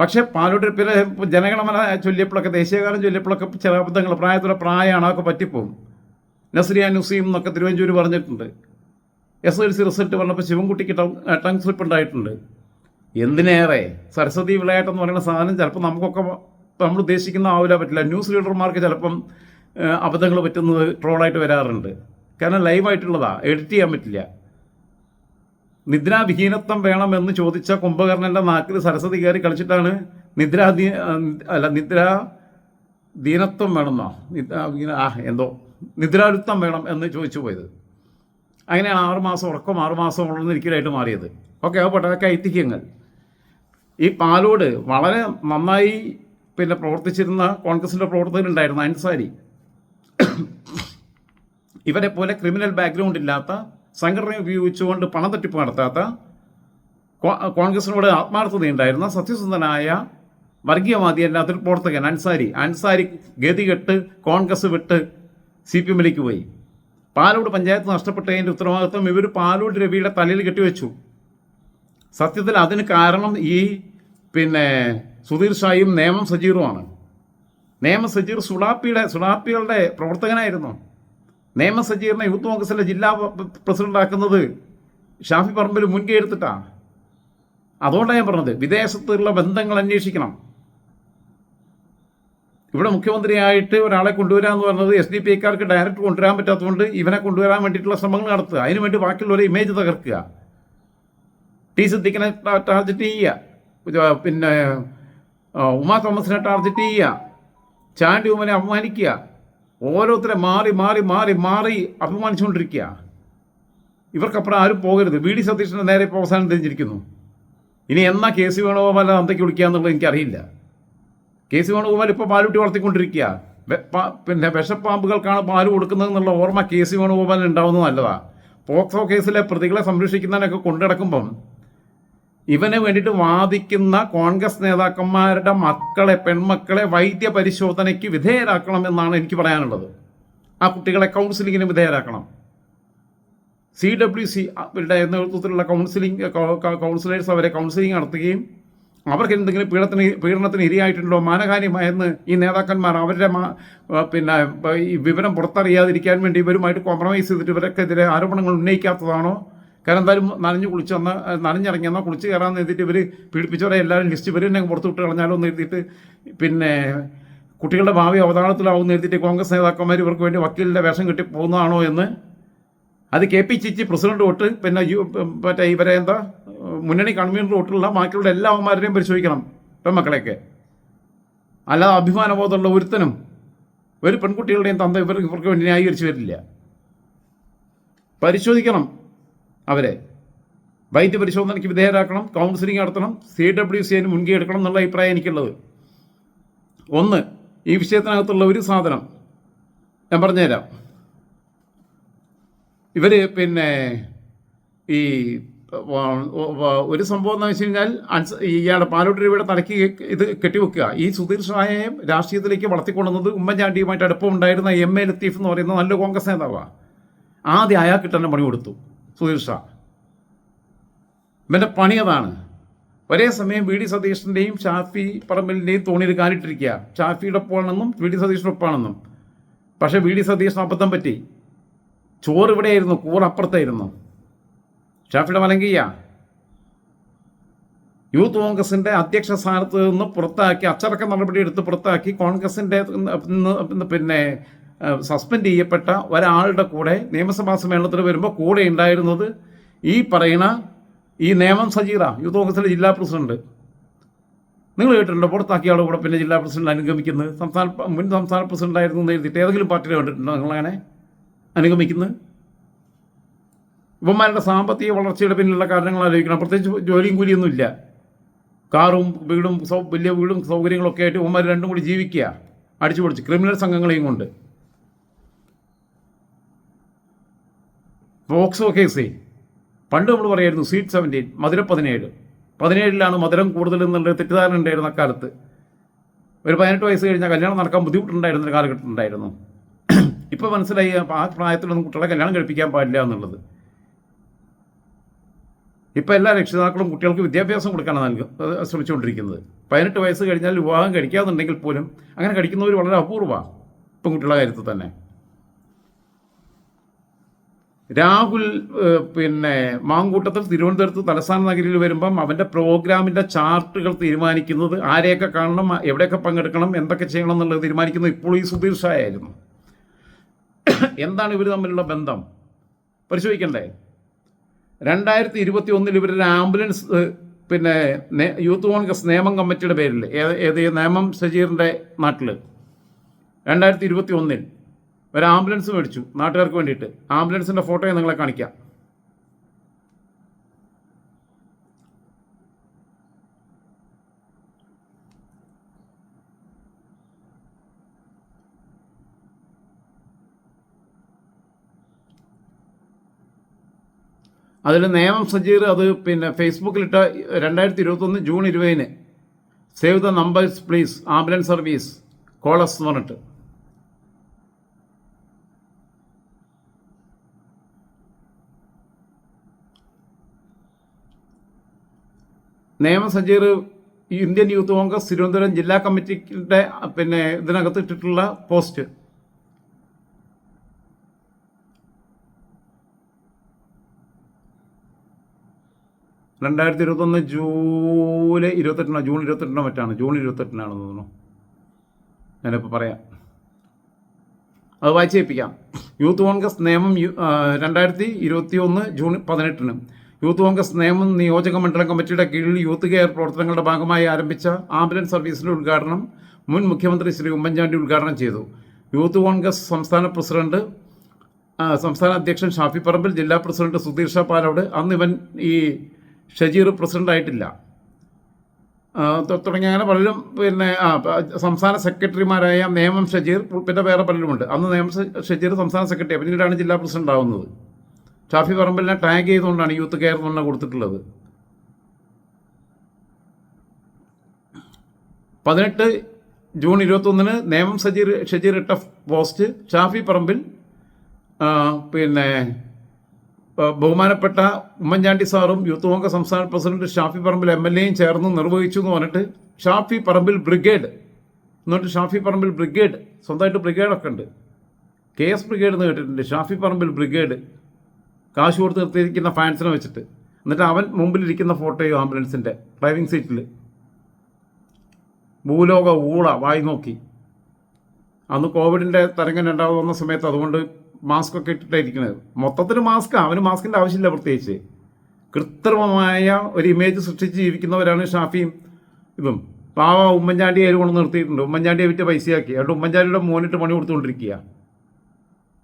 പക്ഷേ പാലൂട് പിന്നെ ജനഗണമന ചൊല്ലിയപ്പോഴൊക്കെ, ദേശീയഗാനം ചൊല്ലിയപ്പോഴൊക്കെ ചില അബദ്ധങ്ങൾ, പ്രായമാണ്, അതൊക്കെ പറ്റിപ്പോവും. നസ്രിയ നുസീം എന്നൊക്കെ തിരുവഞ്ചൂർ പറഞ്ഞിട്ടുണ്ട്. SLC റിസൾട്ട് പറഞ്ഞപ്പോൾ ശിവൻകുട്ടിക്ക് ടങ് സ്ലിപ്പ് ഉണ്ടായിട്ടുണ്ട്. എന്തിനേറെ സരസ്വതി വിളയാട്ടെന്ന് പറയുന്ന സാധനം ചിലപ്പോൾ നമുക്കൊക്കെ നമ്മൾ ഉദ്ദേശിക്കുന്ന ആവില്ല, പറ്റില്ല. ന്യൂസ് ലീഡർമാർക്ക് ചിലപ്പം അബദ്ധങ്ങൾ പറ്റുന്നത് ട്രോളായിട്ട് വരാറുണ്ട്. കാരണം ലൈവായിട്ടുള്ളതാണ്, എഡിറ്റ് ചെയ്യാൻ പറ്റില്ല. നിദ്രാവിഹീനത്വം വേണമെന്ന് ചോദിച്ച കുംഭകർണൻ്റെ നാക്കിൽ സരസ്വതി കയറി കളിച്ചിട്ടാണ് നിദ്രാദീനത്വം വേണമെന്നോ നിദ്രാരുത്വം വേണം എന്ന് ചോദിച്ചു പോയത്. അങ്ങനെയാണ് 6 മാസം ഉറക്കം 6 മാസം ഉള്ളതെന്നിരിക്കലായിട്ട് മാറിയത്. ഓക്കെ, അത് അതൊക്കെ ഐതിഹ്യങ്ങൾ. ഈ പാലോട് വളരെ നന്നായി പ്രവർത്തിച്ചിരുന്ന കോൺഗ്രസിൻ്റെ പ്രവർത്തകരുണ്ടായിരുന്നു. അൻസാരി, ഇവരെ പോലെ ക്രിമിനൽ ബാക്ക്ഗ്രൗണ്ട് ഇല്ലാത്ത, സംഘടന ഉപയോഗിച്ചുകൊണ്ട് പണം തട്ടിപ്പ് നടത്താത്ത, കോൺഗ്രസിനോട് ആത്മാർത്ഥതയുണ്ടായിരുന്ന സത്യസന്ധനായ വർഗീയവാദി അല്ലാത്തൊരു പ്രവർത്തകൻ അൻസാരി ഗതികെട്ട് കോൺഗ്രസ് വിട്ട് CPMലേക്ക് പോയി. പാലോട് പഞ്ചായത്ത് നഷ്ടപ്പെട്ടതിൻ്റെ ഉത്തരവാദിത്വം ഇവർ പാലോട് രവിയുടെ തലയിൽ കെട്ടിവെച്ചു. സത്യത്തിൽ അതിന് കാരണം ഈ സുധീർ ഷായും നേമം സജീറുമാണ്. നേമം സജീർ സുഡാപ്പികളുടെ പ്രവർത്തകനായിരുന്നു. നേമം സജീറിനെ യൂത്ത് കോൺഗ്രസിലെ ജില്ലാ പ്രസിഡന്റാക്കുന്നത് ഷാഫി പറമ്പിൽ മുൻകൈ എടുത്തിട്ടാണ്. അതുകൊണ്ടാണ് ഞാൻ പറഞ്ഞത്, വിദേശത്തുള്ള ബന്ധങ്ങൾ അന്വേഷിക്കണം. ഇവിടെ മുഖ്യമന്ത്രിയായിട്ട് ഒരാളെ കൊണ്ടുവരിക എന്ന് പറഞ്ഞത് SDPIക്കാർക്ക് ഡയറക്റ്റ് കൊണ്ടുവരാൻ പറ്റാത്തതുകൊണ്ട് ഇവനെ കൊണ്ടുവരാൻ വേണ്ടിയിട്ടുള്ള ശ്രമങ്ങൾ നടത്തുക, അതിനുവേണ്ടി ബാക്കിയുള്ളവരെ ഇമേജ് തകർക്കുക, ടി സിദ്ദിഖിനെ ടാർഗറ്റ് ചെയ്യുക, ഉമാ തോമസിനെ ടാർഗറ്റ് ചെയ്യുക, ചാണ്ടി ഉമ്മനെ അപമാനിക്കുക, ഓരോരുത്തരെ മാറി മാറി മാറി മാറി അപമാനിച്ചുകൊണ്ടിരിക്കുക. ഇവർക്കപ്പുറം ആരും പോകരുത്. VD സതീശൻ്റെ നേരെ ഇപ്പോൾ അവസാനം തിരിഞ്ഞിരിക്കുന്നു. ഇനി എന്നാ KC വേണുഗോപാൽ അന്തയ്ക്ക് വിളിക്കുക എന്നുള്ളത് എനിക്കറിയില്ല. KC വേണുഗോപാൽ ഇപ്പോൾ പാലുട്ടി വളർത്തിക്കൊണ്ടിരിക്കുക. വിഷപ്പാമ്പുകൾക്കാണ് പാല് കൊടുക്കുന്നതെന്നുള്ള ഓർമ്മ KC വേണുഗോപാലിന് ഉണ്ടാവുന്നത് നല്ലതാണ്. പോക്സോ കേസിലെ പ്രതികളെ സംരക്ഷിക്കുന്നതിനൊക്കെ കൊണ്ടുനടക്കുമ്പം ഇവന് വേണ്ടിയിട്ട് വാദിക്കുന്ന കോൺഗ്രസ് നേതാക്കന്മാരുടെ മക്കളെ, പെൺമക്കളെ വൈദ്യ പരിശോധനയ്ക്ക് വിധേയരാക്കണമെന്നാണ് എനിക്ക് പറയാനുള്ളത്. ആ കുട്ടികളെ കൗൺസിലിങ്ങിന് വിധേയരാക്കണം. CWC നേതൃത്വത്തിലുള്ള കൗൺസിലേഴ്സ് അവരെ കൗൺസിലിംഗ് നടത്തുകയും അവർക്ക് എന്തെങ്കിലും പീഡനത്തിന് ഇരയായിട്ടുണ്ടോ, മാനഹാനിമായെന്ന് ഈ നേതാക്കന്മാർ അവരുടെ ഈ വിവരം പുറത്തറിയാതിരിക്കാൻ വേണ്ടി ഇവരുമായിട്ട് കോംപ്രമൈസ് ചെയ്തിട്ട് ഇവർക്കെതിരെ ആരോപണങ്ങൾ ഉന്നയിക്കാത്തതാണോ? കാരണം എന്തായാലും നനഞ്ഞിറങ്ങിയെന്നോ കുളിച്ച് കയറാമെന്ന് എഴുതിയിട്ട് ഇവർ പീഡിപ്പിച്ചവരെ എല്ലാവരും ലിസ്റ്റ് ഇവർ തന്നെ പുറത്തു വിട്ട് കളഞ്ഞാലോ എന്ന് എഴുതിയിട്ട് കുട്ടികളുടെ ഭാവി അവതാളത്തിലാവുമെന്ന് എഴുതിയിട്ട് കോൺഗ്രസ് നേതാക്കന്മാർ ഇവർക്ക് വേണ്ടി വക്കീലിൻ്റെ വേഷം കെട്ടി പോകുന്നതാണോ എന്ന് അത് KP ചിച്ചി പ്രസിഡന്റ് തൊട്ട് ഇവരെ മുന്നണി കൺവീനർ തൊട്ടുള്ള ബാക്കിയുള്ള എല്ലാ അവന്മാരുടെയും പരിശോധിക്കണം, പെൺമക്കളെയൊക്കെ. അല്ലാതെ അഭിമാനബോധമുള്ള ഒരുത്തനും ഒരു പെൺകുട്ടികളുടെയും തന്ത ഇവർക്ക് വേണ്ടി ന്യായീകരിച്ച് വരില്ല. പരിശോധിക്കണം, അവരെ വൈദ്യ പരിശോധനയ്ക്ക് വിധേയരാക്കണം, കൗൺസിലിംഗ് നടത്തണം, CWC മുൻകൈ എടുക്കണം എന്നുള്ള അഭിപ്രായം എനിക്കുള്ളത്. ഒന്ന്, ഈ വിഷയത്തിനകത്തുള്ള ഒരു സാധനം ഞാൻ പറഞ്ഞുതരാം. ഇവർ ഈ ഒരു സംഭവം എന്ന് വെച്ച് കഴിഞ്ഞാൽ ഇയാളുടെ പാലോട്ട് രവിയുടെ തലയ്ക്ക് ഇത് കെട്ടിവെക്കുക. ഈ സുധീർ ഷായെ രാഷ്ട്രീയത്തിലേക്ക് വളർത്തിക്കൊണ്ടുവന്നത് ഉമ്മൻചാണ്ടിയുമായിട്ട് അടുപ്പമുണ്ടായിരുന്ന MA ലത്തീഫ് എന്ന് പറയുന്ന നല്ല കോൺഗ്രസ് നേതാവാണ്. ആദ്യം അയാൾക്ക് തന്നെ പണി കൊടുത്തു സുധീർ ഷാ. ഇവൻ്റെ പണി അതാണ്. ഒരേ സമയം VD സതീഷിൻ്റെയും ഷാഫി പറമ്പലിൻ്റെയും തോണിയിൽ കാലിട്ടിരിക്കുക. ഷാഫിയുടെ ഒപ്പമാണെന്നും VD സതീഷിൻ്റെ ഒപ്പമാണെന്നും. പക്ഷേ VD സതീഷിന് അബദ്ധം പറ്റി. ചോറ് ഇവിടെയായിരുന്നു, കൂറപ്പുറത്തായിരുന്നു. ഷാഫിയുടെ മലങ്കയ്യ യൂത്ത് കോൺഗ്രസിൻ്റെ അധ്യക്ഷ സ്ഥാനത്ത് നിന്ന് പുറത്താക്കി, അച്ചടക്ക നടപടി എടുത്ത് പുറത്താക്കി കോൺഗ്രസിൻ്റെ സസ്പെൻഡ് ചെയ്യപ്പെട്ട ഒരാളുടെ കൂടെ നിയമസഭാ സമ്മേളനത്തിൽ വരുമ്പോൾ കൂടെ ഉണ്ടായിരുന്നത് ഈ പറയുന്ന ഈ നേമം സജീറ, യൂത്ത് കോൺഗ്രസിൻ്റെ ജില്ലാ പ്രസിഡന്റ്. നിങ്ങൾ കേട്ടിട്ടുണ്ടോ പുറത്താക്കിയ ആളുടെ കൂടെ ജില്ലാ പ്രസിഡന്റ് അനുഗമിക്കുന്നത്? മുൻ സംസ്ഥാന പ്രസിഡന്റ് ആയിരുന്നു എന്ന് എഴുതിയിട്ട് ഏതെങ്കിലും പാർട്ടിയിൽ കണ്ടിട്ടുണ്ടോ നിങ്ങളങ്ങനെ അനുഗമിക്കുന്നത്? ഇവന്മാരുടെ സാമ്പത്തിക വളർച്ചയുടെ പിന്നിലുള്ള കാരണങ്ങൾ ആലോചിക്കണം. പ്രത്യേകിച്ച് ജോലിയും കൂലിയൊന്നുമില്ല. കാറും വീടും വലിയ വീടും സൗകര്യങ്ങളൊക്കെ ആയിട്ട് ഇവന്മാർ രണ്ടും കൂടി ജീവിക്കുക, അടിച്ചു പൊടിച്ച് ക്രിമിനൽ സംഘങ്ങളെയും കൊണ്ട്. പോക്സോ കേസ് പണ്ട് നമ്മൾ പറയായിരുന്നു സീറ്റ് 17 മധുരം 17 മധുരം കൂടുതൽ എന്നുള്ള തെറ്റിദ്ധാരണ ഉണ്ടായിരുന്ന കാലത്ത്. ഒരു 18 വയസ്സ് കഴിഞ്ഞാൽ കല്യാണം നടക്കാൻ ബുദ്ധിമുട്ടുണ്ടായിരുന്നൊരു കാലഘട്ടം ഉണ്ടായിരുന്നു. ഇപ്പോൾ മനസ്സിലായി ആ പ്രായത്തിലൊന്നും കുട്ടികളെ കല്യാണം കഴിപ്പിക്കാൻ പാടില്ല എന്നുള്ളത്. ഇപ്പോൾ എല്ലാ രക്ഷിതാക്കളും കുട്ടികൾക്ക് വിദ്യാഭ്യാസം കൊടുക്കാനാണ് ശ്രമിച്ചുകൊണ്ടിരിക്കുന്നത്. 18 വയസ്സ് കഴിഞ്ഞാൽ വിവാഹം കഴിക്കാമെന്നുണ്ടെങ്കിൽ പോലും അങ്ങനെ കഴിക്കുന്നവർ വളരെ അപൂർവമാണ് പെൺകുട്ടികളുടെ കാര്യത്തിൽ തന്നെ. രാഹുൽ മാങ്കൂട്ടത്തിൽ തിരുവനന്തപുരത്ത് തലസ്ഥാന നഗരിയിൽ വരുമ്പം അവൻ്റെ പ്രോഗ്രാമിൻ്റെ ചാർട്ടുകൾ തീരുമാനിക്കുന്നത്, ആരെയൊക്കെ കാണണം, എവിടെയൊക്കെ പങ്കെടുക്കണം, എന്തൊക്കെ ചെയ്യണം എന്നുള്ളത് തീരുമാനിക്കുന്നത് ഇപ്പോൾ ഈ സുധീർ ഷാ ആയിരുന്നു. എന്താണ് ഇവർ തമ്മിലുള്ള ബന്ധം പരിശോധിക്കണ്ടേ? 2021 ഇവരൊരു ആംബുലൻസ് യൂത്ത് കോൺഗ്രസ് നേമം കമ്മിറ്റിയുടെ പേരിൽ നേമം സജീറിൻ്റെ നാട്ടിൽ 2021 ഒരു ആംബുലൻസ് മേടിച്ചു നാട്ടുകാർക്ക് വേണ്ടിയിട്ട്. ആംബുലൻസിൻ്റെ ഫോട്ടോയെ നിങ്ങളെ കാണിക്കാം. അതിൽ നേമം സജീർ അത് ഫേസ്ബുക്കിലിട്ട 2021 June 20 save the numbers please ambulance service callus എന്ന് പറഞ്ഞിട്ട്. നേമം സജീർ ഇന്ത്യൻ യൂത്ത് കോൺഗ്രസ് തിരുവനന്തപുരം ജില്ലാ കമ്മിറ്റിയുടെ ഇതിനകത്ത് ഇട്ടിട്ടുള്ള പോസ്റ്റ്. (2021) ജൂലൈ 28 ജൂൺ 28 മറ്റാണ്, ജൂൺ 28 തോന്നുന്നു. ഞാനിപ്പോൾ പറയാം, അത് വായിച്ചേൽപ്പിക്കാം. യൂത്ത് കോൺഗ്രസ് നിയമം 2021 ജൂൺ 18 യൂത്ത് കോൺഗ്രസ് നിയമം നിയോജക മണ്ഡലം കമ്മിറ്റിയുടെ കീഴിൽ യൂത്ത് കെയർ പ്രവർത്തനങ്ങളുടെ ഭാഗമായി ആരംഭിച്ച ആംബുലൻസ് സർവീസിന്റെ ഉദ്ഘാടനം മുൻ മുഖ്യമന്ത്രി ശ്രീ ഉമ്മൻചാണ്ടി ഉദ്ഘാടനം ചെയ്തു. യൂത്ത് കോൺഗ്രസ് സംസ്ഥാന അധ്യക്ഷൻ ഷാഫി പറമ്പിൽ, ജില്ലാ പ്രസിഡന്റ് സുധീർ ഷാ പാലോട്, അന്ന് ഇവൻ ഈ ഷജീർ പ്രസിഡന്റ് ആയിട്ടില്ല, തുടങ്ങിയ അങ്ങനെ പലരും, സംസ്ഥാന സെക്രട്ടറിമാരായ നേമം ഷജീർ, പിന്നെ വേറെ പലരുമുണ്ട്. അന്ന് നേമം ഷജീർ സംസ്ഥാന സെക്രട്ടറി, പിന്നീടാണ് ജില്ലാ പ്രസിഡന്റ് ആവുന്നത്. ഷാഫി പറമ്പിലിനെ ടാഗ് ചെയ്തുകൊണ്ടാണ് യൂത്ത് കെയർ എന്ന് കൊടുത്തിട്ടുള്ളത്. 18 ജൂൺ 21 നേമം ഷജീർ ഇട്ട പോസ്റ്റ് ഷാഫി പറമ്പിൽ ബഹുമാനപ്പെട്ട ഉമ്മൻചാണ്ടി സാറും യൂത്ത് കോൺഗ്രസ് സംസ്ഥാന പ്രസിഡന്റ് ഷാഫി പറമ്പിൽ MLAയും ചേർന്ന് നിർവഹിച്ചു എന്ന് പറഞ്ഞിട്ട് ഷാഫി പറമ്പിൽ ബ്രിഗേഡ്, എന്നിട്ട് ഷാഫി പറമ്പിൽ ബ്രിഗേഡ്, സ്വന്തമായിട്ട് ബ്രിഗേഡൊക്കെ ഉണ്ട്, KS ബ്രിഗേഡ് എന്ന് കേട്ടിട്ടുണ്ട്. ഷാഫി പറമ്പിൽ ബ്രിഗേഡ് കാശ് കൊടുത്ത് നിർത്തിയിരിക്കുന്ന ഫാൻസിനെ വെച്ചിട്ട്, എന്നിട്ട് അവൻ മുമ്പിലിരിക്കുന്ന ഫോട്ടോയോ ആംബുലൻസിൻ്റെ ഡ്രൈവിംഗ് സീറ്റിൽ ഭൂലോക ഊള വായി നോക്കി. അന്ന് കോവിഡിൻ്റെ തരംഗം ഉണ്ടാകുന്ന സമയത്ത് അതുകൊണ്ട് മാസ്ക് ഒക്കെ ഇട്ടിട്ടായിരിക്കുന്നത്. മൊത്തത്തിൽ മാസ്കാണ്, അവന് മാസ്കിൻ്റെ ആവശ്യമില്ല. പ്രത്യേകിച്ച് കൃത്രിമമായ ഒരു ഇമേജ് സൃഷ്ടിച്ച് ജീവിക്കുന്നവരാണ് ഷാഫിയും ഇതും. പാവ ഉമ്മൻചാണ്ടി അതിൽ കൊണ്ട് നിർത്തിയിട്ടുണ്ട്. ഉമ്മൻചാണ്ടിയെ വിറ്റ് പൈസയാക്കി. അതുകൊണ്ട് ഉമ്മൻചാണ്ടിയുടെ മോനിട്ട് പണി കൊടുത്തുകൊണ്ടിരിക്കുക.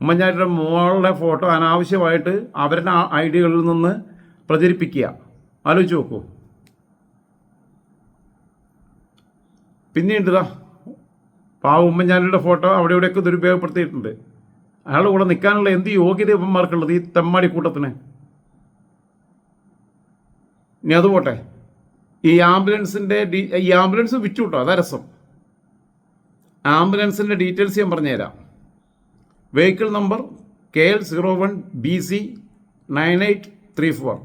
ഉമ്മൻചാണ്ടിയുടെ മോളുടെ ഫോട്ടോ അനാവശ്യമായിട്ട് അവരുടെ ഐഡിയകളിൽ നിന്ന് പ്രചരിപ്പിക്കുക. ആലോചിച്ച് നോക്കൂ. പിന്നീട് പാവ ഉമ്മൻചാണ്ടിയുടെ ഫോട്ടോ അവിടെ ഇവിടെയൊക്കെ ദുരുപയോഗപ്പെടുത്തിയിട്ടുണ്ട്. അയാളുടെ കൂടെ നിൽക്കാനുള്ള എന്ത് യോഗ്യത ഇവന്മാർക്കുള്ളത് ഈ തെമ്മാടി കൂട്ടത്തിന്? ഇനി അത് പോട്ടെ, ഈ ആംബുലൻസ് വിറ്റു കേട്ടോ, അതാ രസം. ആംബുലൻസിൻ്റെ ഡീറ്റെയിൽസ് ഞാൻ പറഞ്ഞുതരാം. Vehicle number KL01BC 9834,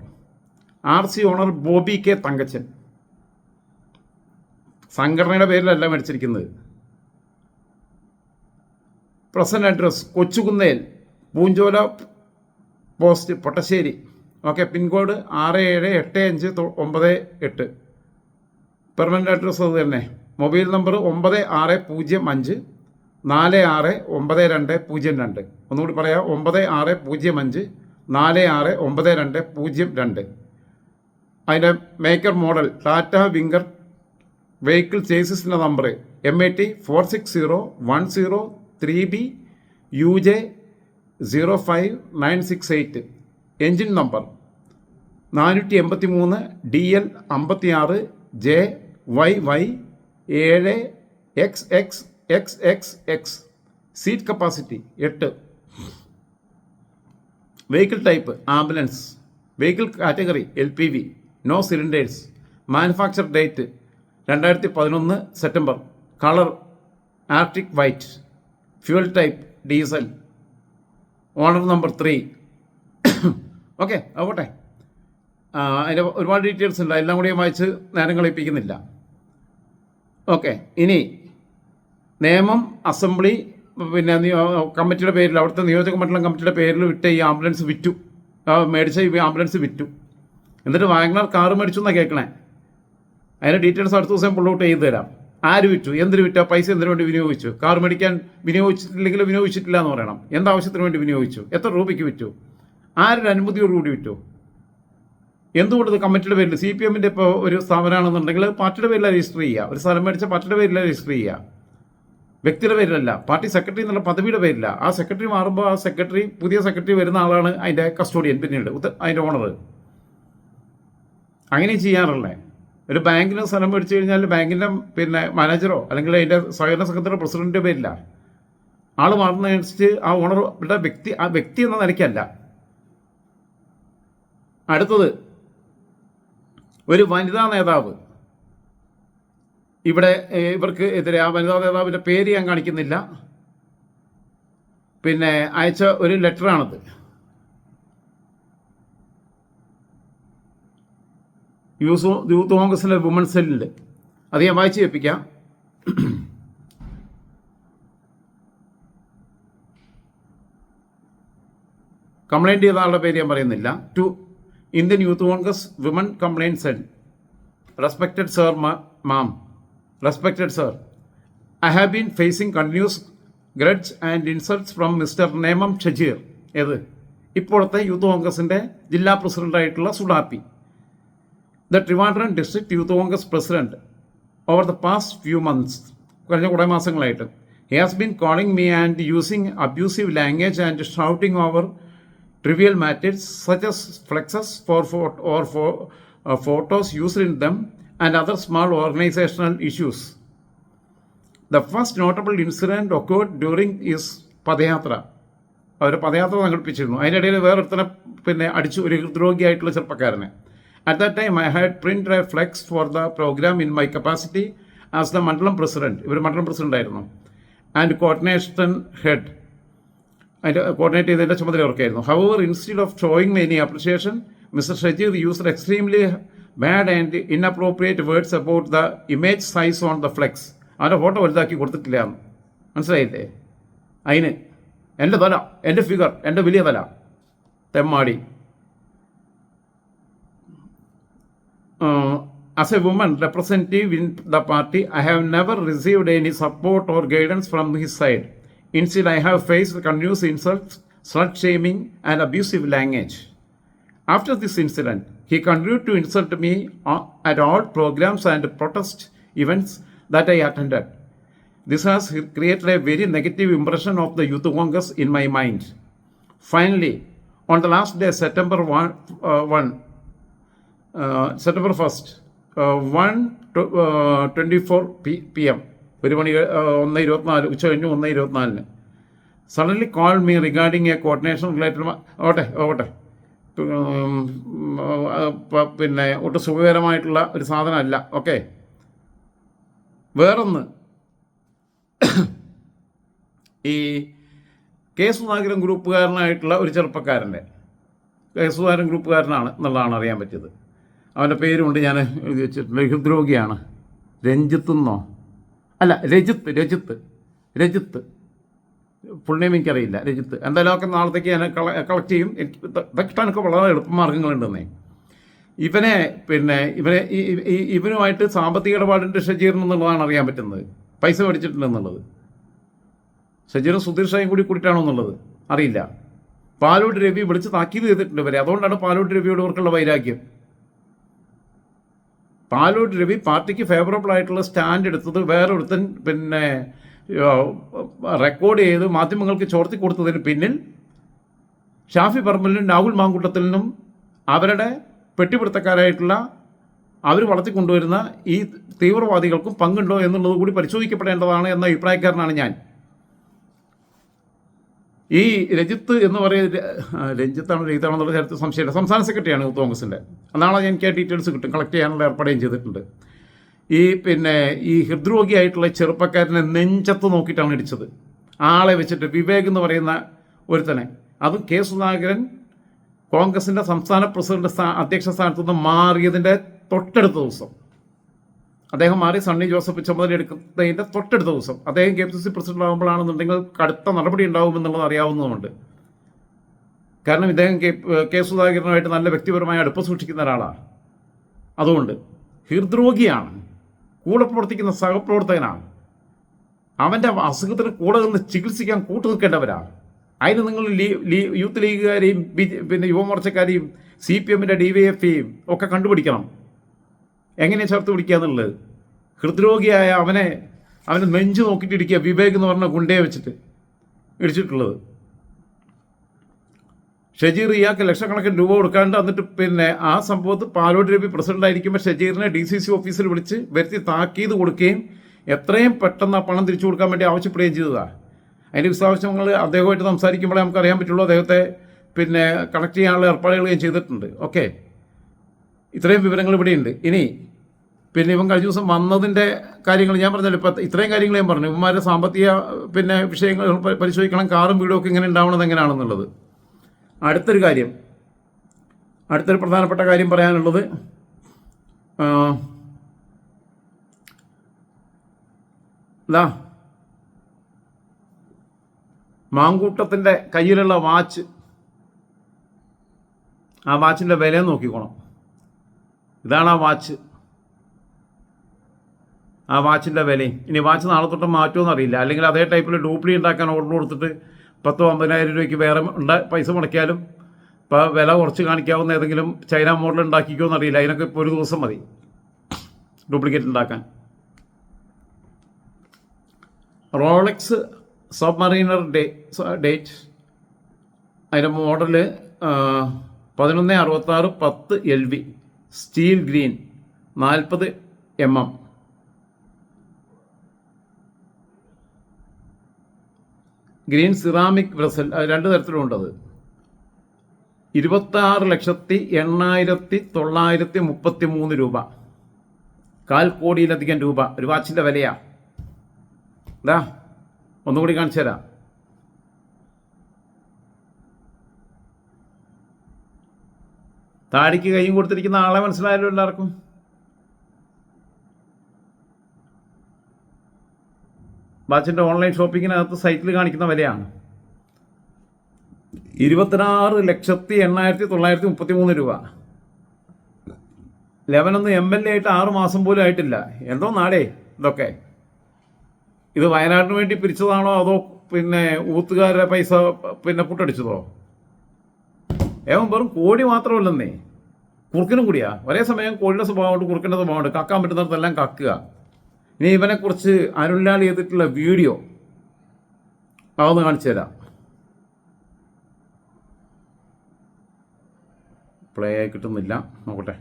RC owner Bobby K Thankachan. സംഘടനയുടെ പേരിലല്ല മേടിച്ചിരിക്കുന്നത്. Present address Kochukunnel, Poonchola post, Pottassery. Okay, pincode 678598. Permanent address അത് തന്നെ. Mobile number 96469202. ഒന്നുകൂടി പറയാം, 9605469202. അതിൻ്റെ maker model Tata winger. Vehicle ചേസിൻ്റെ number MAT 460103B UJ 05968. Engine number 483 DL 56 JYY 7XXXXX. Seat capacity 8. Vehicle type ambulance. Vehicle category LPV. No cylinders. Manufacture date 2011 September. Colour Arctic white. Fuel type diesel. Owner number 3. Okay, ആവട്ടെ. അതിൻ്റെ ഒരുപാട് ഡീറ്റെയിൽസ് ഉണ്ട്, എല്ലാം കൂടി വായിച്ച് നേരം കളിപ്പിക്കുന്നില്ല. ഓക്കെ, ഇനി നേമം അസംബ്ലി കമ്മിറ്റിയുടെ പേരിൽ, അവിടുത്തെ നിയോജക മണ്ഡലം കമ്മിറ്റിയുടെ പേരിൽ വിട്ട ഈ ആംബുലൻസ് വിറ്റു. മേടിച്ച ഈ ആംബുലൻസ് വിറ്റു. എന്നിട്ട് വാഗണർ കാറ് മേടിച്ചു എന്നാണ് കേൾക്കണേ. അതിൻ്റെ ഡീറ്റെയിൽസ് അടുത്ത ദിവസം പുൾ ഔട്ട് ചെയ്ത് തരാം. ആര് വിറ്റു, എന്തിനു വിറ്റ, പൈസ എന്തിനു വേണ്ടി വിനിയോഗിച്ചു, കാർ മേടിക്കാൻ വിനിയോഗിച്ചിട്ടില്ലെങ്കിൽ വിനിയോഗിച്ചിട്ടില്ല എന്ന് പറയണം. എന്താവശ്യത്തിന് വേണ്ടി വിനിയോഗിച്ചു, എത്ര രൂപയ്ക്ക് വിറ്റു, ആരുടെ അനുമതിയോടുകൂടി വിറ്റു, എന്തുകൊണ്ട് ഇത് കമ്മിറ്റിയുടെ പേരിൽ. CPMൻ്റെ ഇപ്പോൾ ഒരു സ്ഥാപനമാണെന്നുണ്ടെങ്കിൽ പാർട്ടിയുടെ പേരിലാണ് രജിസ്റ്റർ ചെയ്യുക. ഒരു സ്ഥലം മേടിച്ച പാർട്ടിയുടെ പേരിലാണ് രജിസ്റ്റർ ചെയ്യുക, വ്യക്തിയുടെ പേരിലല്ല. പാർട്ടി സെക്രട്ടറി എന്നുള്ള പദവിയുടെ പേരില്ല. ആ സെക്രട്ടറി മാറുമ്പോൾ ആ സെക്രട്ടറി, പുതിയ സെക്രട്ടറി വരുന്ന ആളാണ് അതിൻ്റെ കസ്റ്റോഡിയൻ, പിന്നീട് അതിൻ്റെ ഓണർ. അങ്ങനെ ചെയ്യാറുള്ളത്. ഒരു ബാങ്കിന് സ്ഥലം മേടിച്ചു കഴിഞ്ഞാൽ ബാങ്കിൻ്റെ മാനേജറോ അല്ലെങ്കിൽ അതിൻ്റെ സഹകരണ സെക്രട്ടറി പ്രസിഡന്റിൻ്റെ പേരില്ല. ആൾ മാറുന്നതനുസരിച്ച് ആ ഓണറുടെ വ്യക്തി എന്ന നിലയ്ക്കല്ല. അടുത്തത് ഒരു വനിതാ നേതാവ് ഇവിടെ ഇവർക്ക് എതിരെ. ആ വനിതാ നേതാവിൻ്റെ പേര് ഞാൻ കാണിക്കുന്നില്ല. അയച്ച ഒരു ലെറ്ററാണത്. യൂത്ത് കോൺഗ്രസിലെ വുമൺ സെല്ലിൽ. അത് ഞാൻ വായിച്ച് കേൾപ്പിക്കാം. കംപ്ലൈൻറ്റ് ചെയ്ത ആളുടെ പേര് ഞാൻ പറയുന്നില്ല. To Indian Youth Congress women complaint cell. Respected sir, ma'am, respected sir, I have been facing continuous grudge and insults from Mr. Nemam Shajir. ഏത് ഇപ്പോഴത്തെ യൂത്ത് കോൺഗ്രസിൻ്റെ ജില്ലാ പ്രസിഡൻ്റായിട്ടുള്ള സുഡാപ്പി, the Trivandrum district youth Congress president, over the past few months, കഴിഞ്ഞ കുറേ മാസങ്ങളായിട്ട്. He has been calling me and using abusive language and shouting over trivial matters such as flexes or photos used in them and other small organizational issues. The first notable incident occurred during his പദയാത്ര. അവർ പദയാത്ര സംഘടിപ്പിച്ചിരുന്നു. അതിനിടയിൽ വേറൊരുത്തനെ അടിച്ചു, ഒരു ഹൃദ്രോഗിയായിട്ടുള്ള ചെറുപ്പക്കാരനെ. At that time, I had printed a flex for the program in my capacity as the Mandalam President. ഇവർ മണ്ഡലം പ്രസിഡന്റ് ആയിരുന്നു. And coordination head. അതിൻ്റെ കോർഡിനേറ്റ് ചെയ്തതിൻ്റെ ചുമതല അവർക്കായിരുന്നു. However, instead of showing me any appreciation, Mr. Shajir used extremely bad and inappropriate words about the image size on the flex. അവൻ്റെ ഫോട്ടോ വലുതാക്കി കൊടുത്തിട്ടില്ല. മനസ്സിലായില്ലേ? അതിന് എൻ്റെ തല, എൻ്റെ ഫിഗർ, എൻ്റെ വലിയ തല, തെമ്മാടി. As a woman representative in the party, I have never received any support or guidance from his side. Instead, I have faced continuous insults, slut-shaming, and abusive language. After this incident, he continued to insult me at all programs and protest events that I attended. This has created a very negative impression of the Youth Congress in my mind. Finally, on the last day, September 1st, 1:24 p.m. 1:24 ഉച്ച കഴിഞ്ഞ് 1:24 suddenly call me regarding a coordination related. ഓട്ടെ പിന്നെ ഒട്ടും സുഖകരമായിട്ടുള്ള ഒരു സാധനമല്ല. ഓക്കെ, വേറൊന്ന്, ഈ കെ സുധാകരൻ ഗ്രൂപ്പുകാരനായിട്ടുള്ള ഒരു ചെറുപ്പക്കാരൻ്റെ, കെ സുധാകരൻ ഗ്രൂപ്പുകാരനാണ് എന്നുള്ളതാണ് അറിയാൻ പറ്റിയത്. അവൻ്റെ പേരുകൊണ്ട് ഞാൻ എഴുതി വെച്ചിട്ടുണ്ട്. ഹൃദ്രോഗിയാണ്. രഞ്ജിത്തെന്നോ അല്ല, രജിത്ത് ഫുൾ നെയിം എനിക്കറിയില്ല. രജിത്ത് എന്തായാലും ഒക്കെ നാളത്തേക്ക് ഞാൻ കളക്ട് ചെയ്യും. ഇതൊക്കെ എനിക്ക് വളരെ എളുപ്പമാർഗ്ഗങ്ങളുണ്ടെന്നേ. ഇവനുമായിട്ട് സാമ്പത്തിക ഇടപാടുണ്ട് ഷജീറിനെന്നുള്ളതാണ് അറിയാൻ പറ്റുന്നത്. പൈസ മേടിച്ചിട്ടുണ്ടെന്നുള്ളത്. ഷജീറും സുധീർ ഷായും കൂടിയിട്ടാണോ എന്നുള്ളത് അറിയില്ല. പാലോട് രവി വിളിച്ച് താക്കീത് ചെയ്തിട്ടുണ്ട് ഇവരെ. അതുകൊണ്ടാണ് പാലോട് രവിയോട് ഇവർക്കുള്ള വൈരാഗ്യം. പാലോട് രവി പാർട്ടിക്ക് ഫേവറബിൾ ആയിട്ടുള്ള സ്റ്റാൻഡ് എടുത്തത് വേറെ ഒരുത്തൻ റെക്കോർഡ് ചെയ്ത് മാധ്യമങ്ങൾക്ക് ചോർത്തി കൊടുത്തതിന് പിന്നിൽ ഷാഫി പറമ്പലിനും രാഹുൽ മാങ്കൂട്ടത്തിനും അവരുടെ പെട്ടിപിടുത്തക്കാരായിട്ടുള്ള അവർ വളർത്തിക്കൊണ്ടുവരുന്ന ഈ തീവ്രവാദികൾക്കും പങ്കുണ്ടോ എന്നുള്ളത് കൂടി പരിശോധിക്കപ്പെടേണ്ടതാണ് എന്ന അഭിപ്രായക്കാരനാണ് ഞാൻ. ഈ രഞ്ജിത്ത് എന്ന് പറയുന്നത്, രഞ്ജിത്താണെന്നുള്ള ചരിത്ര സംശയമില്ല, സംസ്ഥാന സെക്രട്ടറിയാണ് യൂത്ത് കോൺഗ്രസിൻ്റെ. നാളെ എനിക്ക് ആ ഡീറ്റെയിൽസ് കിട്ടും, കളക്ട് ചെയ്യാനുള്ള ഏർപ്പാടുകയും ചെയ്തിട്ടുണ്ട്. ഈ ഹൃദ്രോഗിയായിട്ടുള്ള ചെറുപ്പക്കാരനെ നെഞ്ചത്ത് നോക്കിയിട്ടാണ് ഇടിച്ചത്. ആളെ വെച്ചിട്ട് വിവേക് എന്ന് പറയുന്ന ഒരുത്തനെ. അതും കെ സുധാകരൻ കോൺഗ്രസിൻ്റെ സംസ്ഥാന പ്രസിഡന്റ് അധ്യക്ഷ സ്ഥാനത്തു നിന്ന് മാറിയതിൻ്റെ തൊട്ടടുത്ത ദിവസം, അദ്ദേഹം മാറി സണ്ണി ജോസഫ് ചുമതല എടുക്കുന്നതിൻ്റെ തൊട്ടടുത്ത ദിവസം അദ്ദേഹം KPCC പ്രസിഡന്റ് ആകുമ്പോഴാണെന്നുണ്ടെങ്കിൽ കടുത്ത നടപടി ഉണ്ടാവുമെന്നുള്ളത് അറിയാവുന്നതുകൊണ്ട്. കാരണം ഇദ്ദേഹം കെ സുധാകരനുമായിട്ട് നല്ല വ്യക്തിപരമായ അടുപ്പം സൂക്ഷിക്കുന്ന ഒരാളാണ്. അതുകൊണ്ട് ഹൃദ്രോഗിയാണ്, കൂടെ പ്രവർത്തിക്കുന്ന സഹപ്രവർത്തകനാണ്. അവൻ്റെ അസുഖത്തിന് കൂടെ നിന്ന് ചികിത്സിക്കാൻ കൂട്ടു നിൽക്കേണ്ടവരാണ്. അതിന് നിങ്ങൾ യൂത്ത് ലീഗുകാരെയും യുവമോർച്ചക്കാരെയും CPMൻ്റെ DYFയും ഒക്കെ കണ്ടുപിടിക്കണം എങ്ങനെയാണ് ചേർത്ത് പിടിക്കുക എന്നുള്ളത്. ഹൃദ്രോഗിയായ അവനെ നെഞ്ചു നോക്കിയിട്ട് ഇടിക്കുക, വിവേക് എന്ന് പറഞ്ഞ ഗുണ്ടയെ വെച്ചിട്ട് ഇടിച്ചിട്ടുള്ളത്. ഷജീർ ഇയാൾക്ക് ലക്ഷക്കണക്കിന് രൂപ കൊടുക്കാണ്ട് എന്നിട്ട് ആ സംഭവത്ത് പാലോട് രവി പ്രസിഡൻ്റായിരിക്കുമ്പോൾ ഷജീറിനെ DCC ഓഫീസിൽ വിളിച്ച് വരുത്തി താക്കീത് കൊടുക്കുകയും എത്രയും പെട്ടെന്ന് ആ പണം തിരിച്ചു കൊടുക്കാൻ വേണ്ടി ആവശ്യപ്പെടുകയും ചെയ്തതാണ്. അതിൻ്റെ വിശദാംശങ്ങൾ അദ്ദേഹമായിട്ട് സംസാരിക്കുമ്പോഴേ നമുക്ക് അറിയാൻ പറ്റുള്ളൂ. അദ്ദേഹത്തെ കണക്ട് ചെയ്യാനുള്ള ഏർപ്പാടുകൾ ഞാൻ ചെയ്തിട്ടുണ്ട്. ഓക്കെ, ഇത്രയും വിവരങ്ങൾ ഇവിടെയുണ്ട്. ഇനി ഇവൻ കഴിഞ്ഞ ദിവസം വന്നതിൻ്റെ കാര്യങ്ങൾ ഞാൻ പറഞ്ഞല്ലോ. ഇപ്പം ഇത്രയും കാര്യങ്ങൾ ഞാൻ പറഞ്ഞു. ഇവന്മാരുടെ സാമ്പത്തിക വിഷയങ്ങൾ പരിശോധിക്കണം, കാറും വീടും ഒക്കെ ഇങ്ങനെ ഉണ്ടാവണത് എങ്ങനെയാണെന്നുള്ളത്. അടുത്തൊരു പ്രധാനപ്പെട്ട കാര്യം പറയാനുള്ളത്, ഇതാ മാങ്കൂട്ടത്തിൻ്റെ കയ്യിലുള്ള വാച്ച്, ആ വാച്ചിൻ്റെ വില നോക്കിക്കോണം. ഇതാണ് ആ വാച്ച്, ആ വാച്ചിൻ്റെ വിലയും. ഇനി വാച്ച് നാളെ തൊട്ട് മാറ്റുമെന്ന് അറിയില്ല, അല്ലെങ്കിൽ അതേ ടൈപ്പിൽ ഡ്യൂപ്ലി ഉണ്ടാക്കാൻ ഓർഡർ കൊടുത്തിട്ട് 10-50,000 രൂപയ്ക്ക് വേറെ പൈസ മുടക്കിയാലും ഇപ്പോൾ വില കുറച്ച് കാണിക്കാവുന്ന ഏതെങ്കിലും ചൈന മോഡൽ ഉണ്ടാക്കിക്കുമോ എന്നറിയില്ല. അതിനൊക്കെ ഇപ്പോൾ ഒരു ദിവസം മതി ഡ്യൂപ്ലിക്കേറ്റ് ഉണ്ടാക്കാൻ. റോളക്സ് സബ്മറീനർ ഡേറ്റ്, അതിൻ്റെ model 1166 10 LV, steel green, 40 mm. Green ceramic vessel, 2 തരത്തിലുണ്ടത്. 26,08,933 രൂപ, 1/4 കോടിയിലധികം രൂപ ഒരു വാച്ചിൻ്റെ വിലയാ. ഇതാ ഒന്നുകൂടി കാണിച്ചു തരാം. താടിക്ക് കൈയും കൊടുത്തിരിക്കുന്ന ആളെ മനസ്സിലായല്ലോ എല്ലാവർക്കും. വാച്ചിൻ്റെ ഓൺലൈൻ ഷോപ്പിങ്ങിനകത്ത് സൈറ്റിൽ കാണിക്കുന്ന വിലയാണ് 26,08,933 രൂപ. ലെവനൊന്ന് MLA ആയിട്ട് 6 മാസം പോലും ആയിട്ടില്ല. എന്തോ നാടേ ഇതൊക്കെ. ഇത് വയനാടിന് വേണ്ടി പിരിച്ചതാണോ അതോ പിന്നെ ഊത്തുകാരുടെ പൈസ പിന്നെ പുട്ടടിച്ചതോ? വെറും കോഴി മാത്രമല്ലെന്നേ, കുറുക്കനും കൂടിയാ. ഒരേ സമയം കോഴിയുടെ സ്വഭാവമുണ്ട്, കുറുക്കൻ്റെ സ്വഭാവമുണ്ട്. കക്കാൻ പറ്റുന്നിടത്തെല്ലാം കക്കുക. ഇനി ഇവനെക്കുറിച്ച് അരുൺലാൽ ചെയ്തിട്ടുള്ള വീഡിയോ അതൊന്ന് കാണിച്ചു തരാം. പ്ലേ ആയി കിട്ടുന്നില്ല, നോക്കട്ടെ.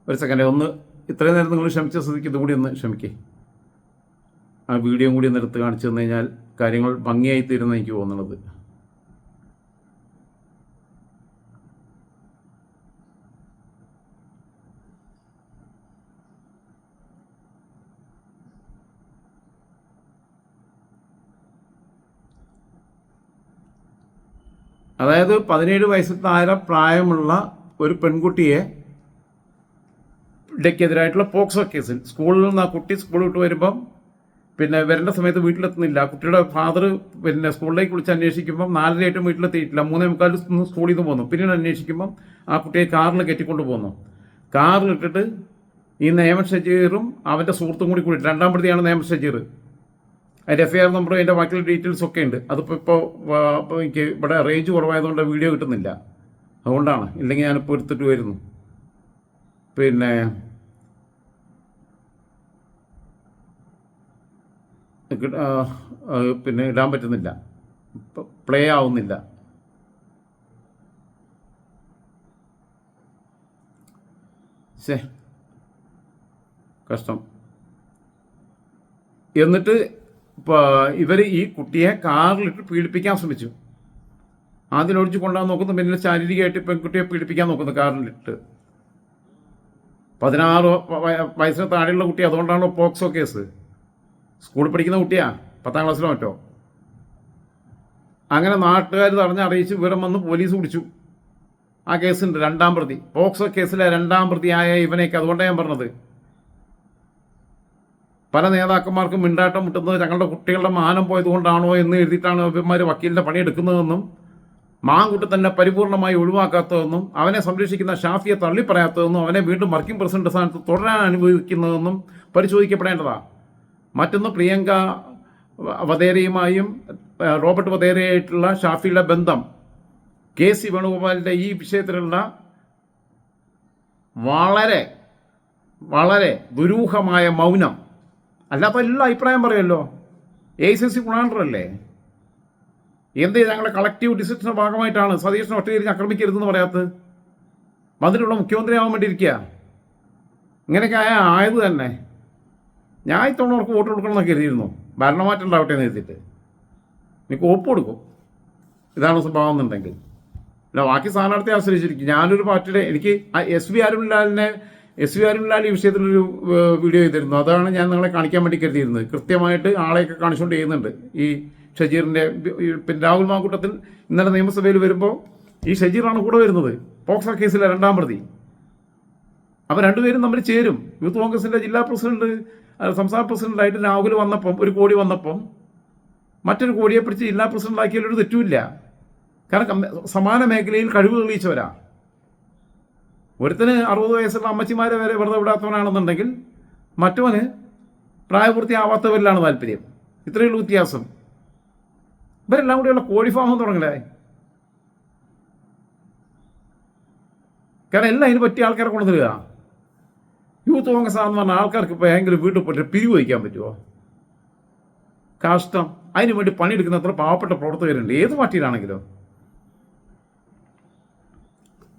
ഒരു സെക്കൻഡ്, ഒന്ന് ഇത്രയും നേരം നിങ്ങൾ ക്ഷമിച്ച സ്ഥിതിക്ക് ഇതും കൂടി ഒന്ന് ക്ഷമിക്കേ. ആ വീഡിയോ കൂടി ഒന്ന് എടുത്ത് കാണിച്ചു തന്നു കഴിഞ്ഞാൽ കാര്യങ്ങൾ ഭംഗിയായി തീരുന്ന എനിക്ക് തോന്നുന്നത്. അതായത് 17 വയസ്സിൽ താഴെ പ്രായമുള്ള ഒരു പെൺകുട്ടിയെ ക്കെതിരായിട്ടുള്ള പോക്സോ കേസിൽ സ്കൂളിൽ നിന്ന് ആ കുട്ടി സ്കൂൾ വിട്ട് വരുമ്പം പിന്നെ വരേണ്ട സമയത്ത് വീട്ടിലെത്തുന്നില്ല. കുട്ടിയുടെ ഫാദർ പിന്നെ സ്കൂളിലേക്ക് വിളിച്ച് അന്വേഷിക്കുമ്പം 4:30 വീട്ടിലെത്തിയിട്ടില്ല. 3:45 സ്കൂളിൽ നിന്ന് പോന്നു. പിന്നീട് അന്വേഷിക്കുമ്പം ആ കുട്ടിയെ കാറിൽ കെട്ടിക്കൊണ്ട് പോന്നു. കാറിലിട്ടിട്ട് ഈ നേമൻ ഷജീറും അവൻ്റെ സുഹൃത്തും കൂടി 2ാം പ്രതിയാണ് നേമൻ ഷജീർ. അതിൻ്റെ FIR നമ്പറും അതിൻ്റെ ബാക്കിയുള്ള ഡീറ്റെയിൽസ് ഒക്കെ ഉണ്ട്. അതിപ്പോൾ എനിക്ക് ഇവിടെ റേഞ്ച് കുറവായതുകൊണ്ട് വീഡിയോ കിട്ടുന്നില്ല, അതുകൊണ്ടാണ്. ഇല്ലെങ്കിൽ ഞാനിപ്പോൾ എടുത്തിട്ട് വരുന്നു. പിന്നെ ഇടാൻ പറ്റുന്നില്ല, പ്ലേ ആവുന്നില്ല. കഷ്ടം. എന്നിട്ട് ഇവർ ഈ കുട്ടിയെ കാറിലിട്ട് പീഡിപ്പിക്കാൻ ശ്രമിച്ചു. ആദ്യം ഒഴിച്ച് കൊണ്ടുപോകാൻ നോക്കുന്നു, പിന്നീട് ശാരീരികമായിട്ട് പെൺകുട്ടിയെ പീഡിപ്പിക്കാൻ നോക്കുന്നു കാറിലിട്ട്. 16 വയസ്സിന് താഴെയുള്ള കുട്ടി, അതുകൊണ്ടാണല്ലോ പോക്സോ കേസ്. സ്കൂളിൽ പഠിക്കുന്ന കുട്ടിയാ, 10ാം ക്ലാസ്സിലോ മറ്റോ. അങ്ങനെ നാട്ടുകാർ അറിയിച്ച് വിവരം വന്ന് പോലീസ് പിടിച്ചു. ആ കേസുണ്ട് 2ാം പ്രതി, പോക്സോ കേസിലെ 2ാം പ്രതിയായ ഇവനേക്ക്. അതുകൊണ്ടാണ് ഞാൻ പറഞ്ഞത്, പല നേതാക്കന്മാർക്കും മിണ്ടാട്ടം മുട്ടുന്നത് ഞങ്ങളുടെ കുട്ടികളുടെ മാനം പോയതുകൊണ്ടാണോ എന്ന് എഴുതിയിട്ടാണ് ഇവന്മാർ വക്കീലിൻ്റെ പണിയെടുക്കുന്നതെന്നും മാങ്കൂട്ടത്തന്നെ പരിപൂർണമായി ഒഴിവാക്കാത്തതെന്നും അവനെ സംരക്ഷിക്കുന്ന ഷാഫിയെ തള്ളിപ്പറയാത്തതെന്നും അവനെ വീണ്ടും വർക്കിംഗ് പ്രസിഡന്റ് സ്ഥാനത്ത് തുടരാൻ അനുവദിക്കുന്നതെന്നും പരിശോധിക്കപ്പെടേണ്ടതാണ്. മറ്റൊന്ന്, പ്രിയങ്ക വധേരയുമായും റോബർട്ട് വധേരയായിട്ടുള്ള ഷാഫിയുടെ ബന്ധം, KC വേണുഗോപാലിൻ്റെ ഈ വിഷയത്തിലുള്ള വളരെ വളരെ ദുരൂഹമായ മൗനം. അല്ലാത്ത എല്ലാ അഭിപ്രായം പറയുമല്ലോ. ACC കുണാണ്ടറല്ലേ? എന്ത് ഞങ്ങളുടെ കളക്റ്റീവ് ഡിസിഷൻ്റെ ഭാഗമായിട്ടാണ് സതീഷിനെ ഒറ്റതിരിഞ്ഞ് ആക്രമിക്കരുതെന്ന് പറയാത്തത്? മന്ത്രിയുള്ള മുഖ്യമന്ത്രിയാവാൻ വേണ്ടി ഇരിക്കുക. ഇങ്ങനെയൊക്കെ ആയത് തന്നെ. ഞാൻ ഇത്തവണ അവർക്ക് വോട്ട് കൊടുക്കണമെന്നൊക്കെ കരുതിയിരുന്നു, ഭരണമാറ്റം ഉണ്ടാവട്ടെ എന്ന് എഴുതിയിട്ട്. എനിക്ക് ഒപ്പ് കൊടുക്കും ഇതാണ് സ്വഭാവം എന്നുണ്ടെങ്കിൽ. പിന്നെ ബാക്കി സ്ഥാനാർത്ഥിയെ ആശ്രയിച്ചിരിക്കും. ഞാനൊരു പാർട്ടിയുടെ, എനിക്ക് SB അരുൺലാലിനെ എസ് വി അരുൺലാൽ ഈ വിഷയത്തിലൊരു വീഡിയോ ചെയ്തിരുന്നു. അതാണ് ഞാൻ നിങ്ങളെ കാണിക്കാൻ വേണ്ടി കരുതിയിരുന്നത്. കൃത്യമായിട്ട് ആളെയൊക്കെ കാണിച്ചുകൊണ്ട് ചെയ്യുന്നുണ്ട്. ഈ ഷജീറിൻ്റെ പിന്നെ രാഹുൽ മാങ്കൂട്ടത്തിൽ ഇന്നലെ നിയമസഭയിൽ വരുമ്പോൾ ഈ ഷജീറാണ് കൂടെ വരുന്നത്, പോക്സോ കേസിലെ 2ാം പ്രതി. അപ്പോൾ രണ്ടുപേരും തമ്മിൽ ചേരും. യൂത്ത് കോൺഗ്രസിൻ്റെ ജില്ലാ പ്രസിഡന്റ്, സംസ്ഥാന പ്രസിഡന്റായിട്ട് രാഹുൽ വന്നപ്പം, ഒരു കോടി വന്നപ്പം മറ്റൊരു കോടിയെ പിടിച്ച് ജില്ലാ പ്രസിഡന്റാക്കിയാലൊരു തെറ്റുമില്ല. കാരണം സമാന മേഖലയിൽ കഴിവ് തെളിയിച്ചവരാ. ഒരുത്തന് 60 വയസ്സുള്ള അമ്മച്ചിമാരെ വരെ വെറുതെ വിടാത്തവനാണെന്നുണ്ടെങ്കിൽ മറ്റവന് പ്രായപൂർത്തിയാവാത്തവരിലാണ് താല്പര്യം. ഇത്രയുള്ള വ്യത്യാസം. ഇവരെല്ലാം കൂടിയുള്ള കോഴി ഫാമം തുടങ്ങലേ. കാരണം എല്ലാം അതിന് പറ്റിയ ആൾക്കാരെ കൊണ്ടുവരിക. യൂത്ത് കോൺഗ്രസ് ആണെന്ന് പറഞ്ഞാൽ ആൾക്കാർക്ക് ഇപ്പോൾ ഏതെങ്കിലും വീട്ടിൽ പോയിട്ട് പിരിവ് വഹിക്കാൻ പറ്റുമോ? കഷ്ടം. അതിനു വേണ്ടി പണിയെടുക്കുന്ന അത്ര പാവപ്പെട്ട പ്രവർത്തകരുണ്ട്, ഏത് പാർട്ടിയിലാണെങ്കിലും.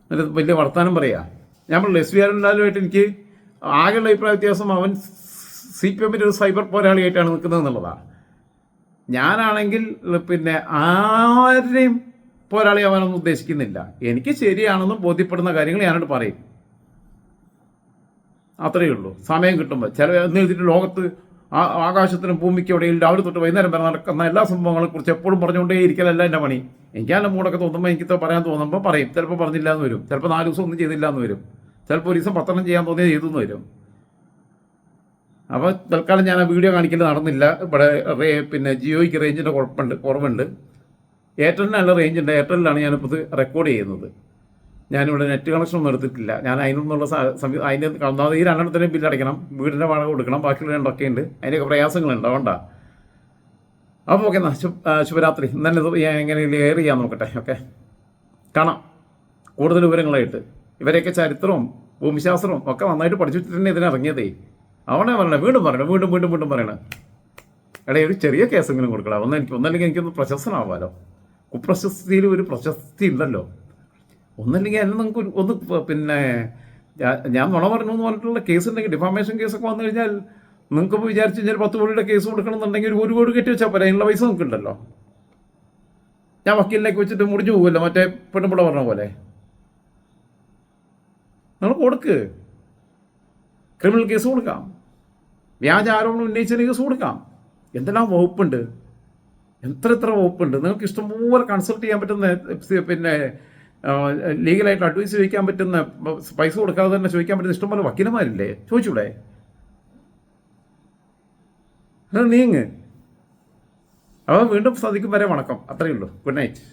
എന്നിട്ട് വലിയ വർത്തമാനം പറയാ. ഞാൻ പറഞ്ഞു, എസ് വി അരുൺലാലുമായിട്ട് എനിക്ക് ആകെയുള്ള അഭിപ്രായ വ്യത്യാസം, അവൻ CPM ഒരു സൈബർ പോരാളിയായിട്ടാണ് നിൽക്കുന്നത് എന്നുള്ളതാണ്. ഞാനാണെങ്കിൽ പിന്നെ ആരെയും പോരാളിയാവാനൊന്നും ഉദ്ദേശിക്കുന്നില്ല. എനിക്ക് ശരിയാണെന്നും ബോധ്യപ്പെടുന്ന കാര്യങ്ങൾ ഞാനോട് പറയും, അത്രയേ ഉള്ളൂ. സമയം കിട്ടുമ്പോൾ എന്ന് എഴുതിയിട്ട് ലോകത്ത് ആകാശത്തിനും ഭൂമിക്കും ഇടയിൽ രാവിലെ തൊട്ട് വൈകുന്നേരം വരെ നടക്കുന്ന എല്ലാ സംഭവങ്ങളെ കുറിച്ച് എപ്പോഴും പറഞ്ഞുകൊണ്ടേ ഇരിക്കലല്ല എൻ്റെ പണി. എനിക്ക് നല്ല മൂടൊക്കെ തോന്നുമ്പോൾ എനിക്ക് പറയാൻ തോന്നുമ്പോൾ പറയും. ചിലപ്പോൾ പറഞ്ഞില്ല എന്ന് വരും, ചിലപ്പോൾ 4 ദിവസം ഒന്നും ചെയ്തില്ല എന്ന് വരും, ചിലപ്പോൾ ഒരു ദിവസം 10 ചെയ്യാൻ തോന്നിയത് ചെയ്തു എന്ന് വരും. അപ്പോൾ തൽക്കാലം ഞാൻ ആ വീഡിയോ കാണിക്കൽ നടന്നില്ല. ഇവിടെ പിന്നെ ജിയോയ്ക്ക് റേഞ്ചിൻ്റെ കുറവുണ്ട്. എയർടെലിന് നല്ല റേഞ്ചുണ്ട്. എയർടെലിലാണ് ഞാനിപ്പോൾ ഇത് റെക്കോർഡ് ചെയ്യുന്നത്. ഞാനിവിടെ നെറ്റ് കണക്ഷൻ ഒന്നും എടുത്തിട്ടില്ല. ഞാൻ അതിനൊന്നുള്ള അതിൻ്റെ ഒന്നാമത് ഈ 2 ബില്ലടയ്ക്കണം, വീടിൻ്റെ വാടക കൊടുക്കണം, ബാക്കിയുള്ള 2 ഉണ്ട്. അതിൻ്റെയൊക്കെ പ്രയാസങ്ങളുണ്ട്. അതുകൊണ്ടാ. അപ്പോൾ ഓക്കെ, എന്നാൽ ശുഭരാത്രി. ഇന്നലെ എങ്ങനെയെങ്കിലും എയർ ചെയ്യാൻ നോക്കട്ടെ. ഓക്കെ, കാണാം കൂടുതൽ വിവരങ്ങളായിട്ട്. ഇവരെയൊക്കെ ചരിത്രവും ഭൂമിശാസ്ത്രവും ഒക്കെ നന്നായിട്ട് പഠിച്ചിട്ട് തന്നെ ഇതിനിറങ്ങിയതേ. അവിടെ പറയണേ, വീണ്ടും പറയണേ. എടേ, ഒരു ചെറിയ കേസെങ്കിലും കൊടുക്കണം. ഒന്നല്ലെങ്കിൽ എനിക്കൊന്ന് പ്രശസ്തനാവാലോ. കുപ്രശസ്തിയിൽ ഒരു പ്രശസ്തി ഉണ്ടല്ലോ. ഒന്നല്ലെങ്കിൽ അതിന് നിങ്ങൾക്ക് ഒന്ന് പിന്നെ ഞാൻ നുണ പറഞ്ഞു എന്ന് പറഞ്ഞിട്ടുള്ള കേസ് ഉണ്ടെങ്കിൽ, ഡിഫാമേഷൻ കേസൊക്കെ വന്നു കഴിഞ്ഞാൽ നിങ്ങൾക്കിപ്പോൾ വിചാരിച്ച് കഴിഞ്ഞാൽ 10 കോടിയുടെ കേസ് കൊടുക്കണമെന്നുണ്ടെങ്കിൽ 1 കോടി കെട്ടി വെച്ചാൽ പോലെ അതിനുള്ള പൈസ നിൽക്കുന്നുണ്ടല്ലോ. ഞാൻ വക്കീലിലേക്ക് വെച്ചിട്ട് മുടിഞ്ഞു പോകുമല്ലോ, മറ്റേ പെണ്ണുപിള്ള പറഞ്ഞ പോലെ. നിങ്ങൾ കൊടുക്ക്, ക്രിമിനൽ കേസ് കൊടുക്കാം, വ്യാജ ആരോപണം ഉന്നയിച്ച കേസ് കൊടുക്കാം. എന്തെല്ലാം വകുപ്പുണ്ട്, എത്ര വകുപ്പുണ്ട്. നിങ്ങൾക്ക് ഇഷ്ടംപോലെ കൺസൾട്ട് ചെയ്യാൻ പറ്റുന്ന, പിന്നെ ലീഗലായിട്ട് അഡ്വൈസ് ചോദിക്കാൻ പറ്റുന്ന, പൈസ കൊടുക്കാതെ തന്നെ ചോദിക്കാൻ പറ്റുന്ന ഇഷ്ടംപോലെ വക്കീലന്മാരില്ലേ? ചോദിച്ചൂടെ? നീങ്ങ്. അപ്പോൾ വീണ്ടും സദിക്കും വരെ വണക്കം. അത്രയേ ഉള്ളൂ. Good night.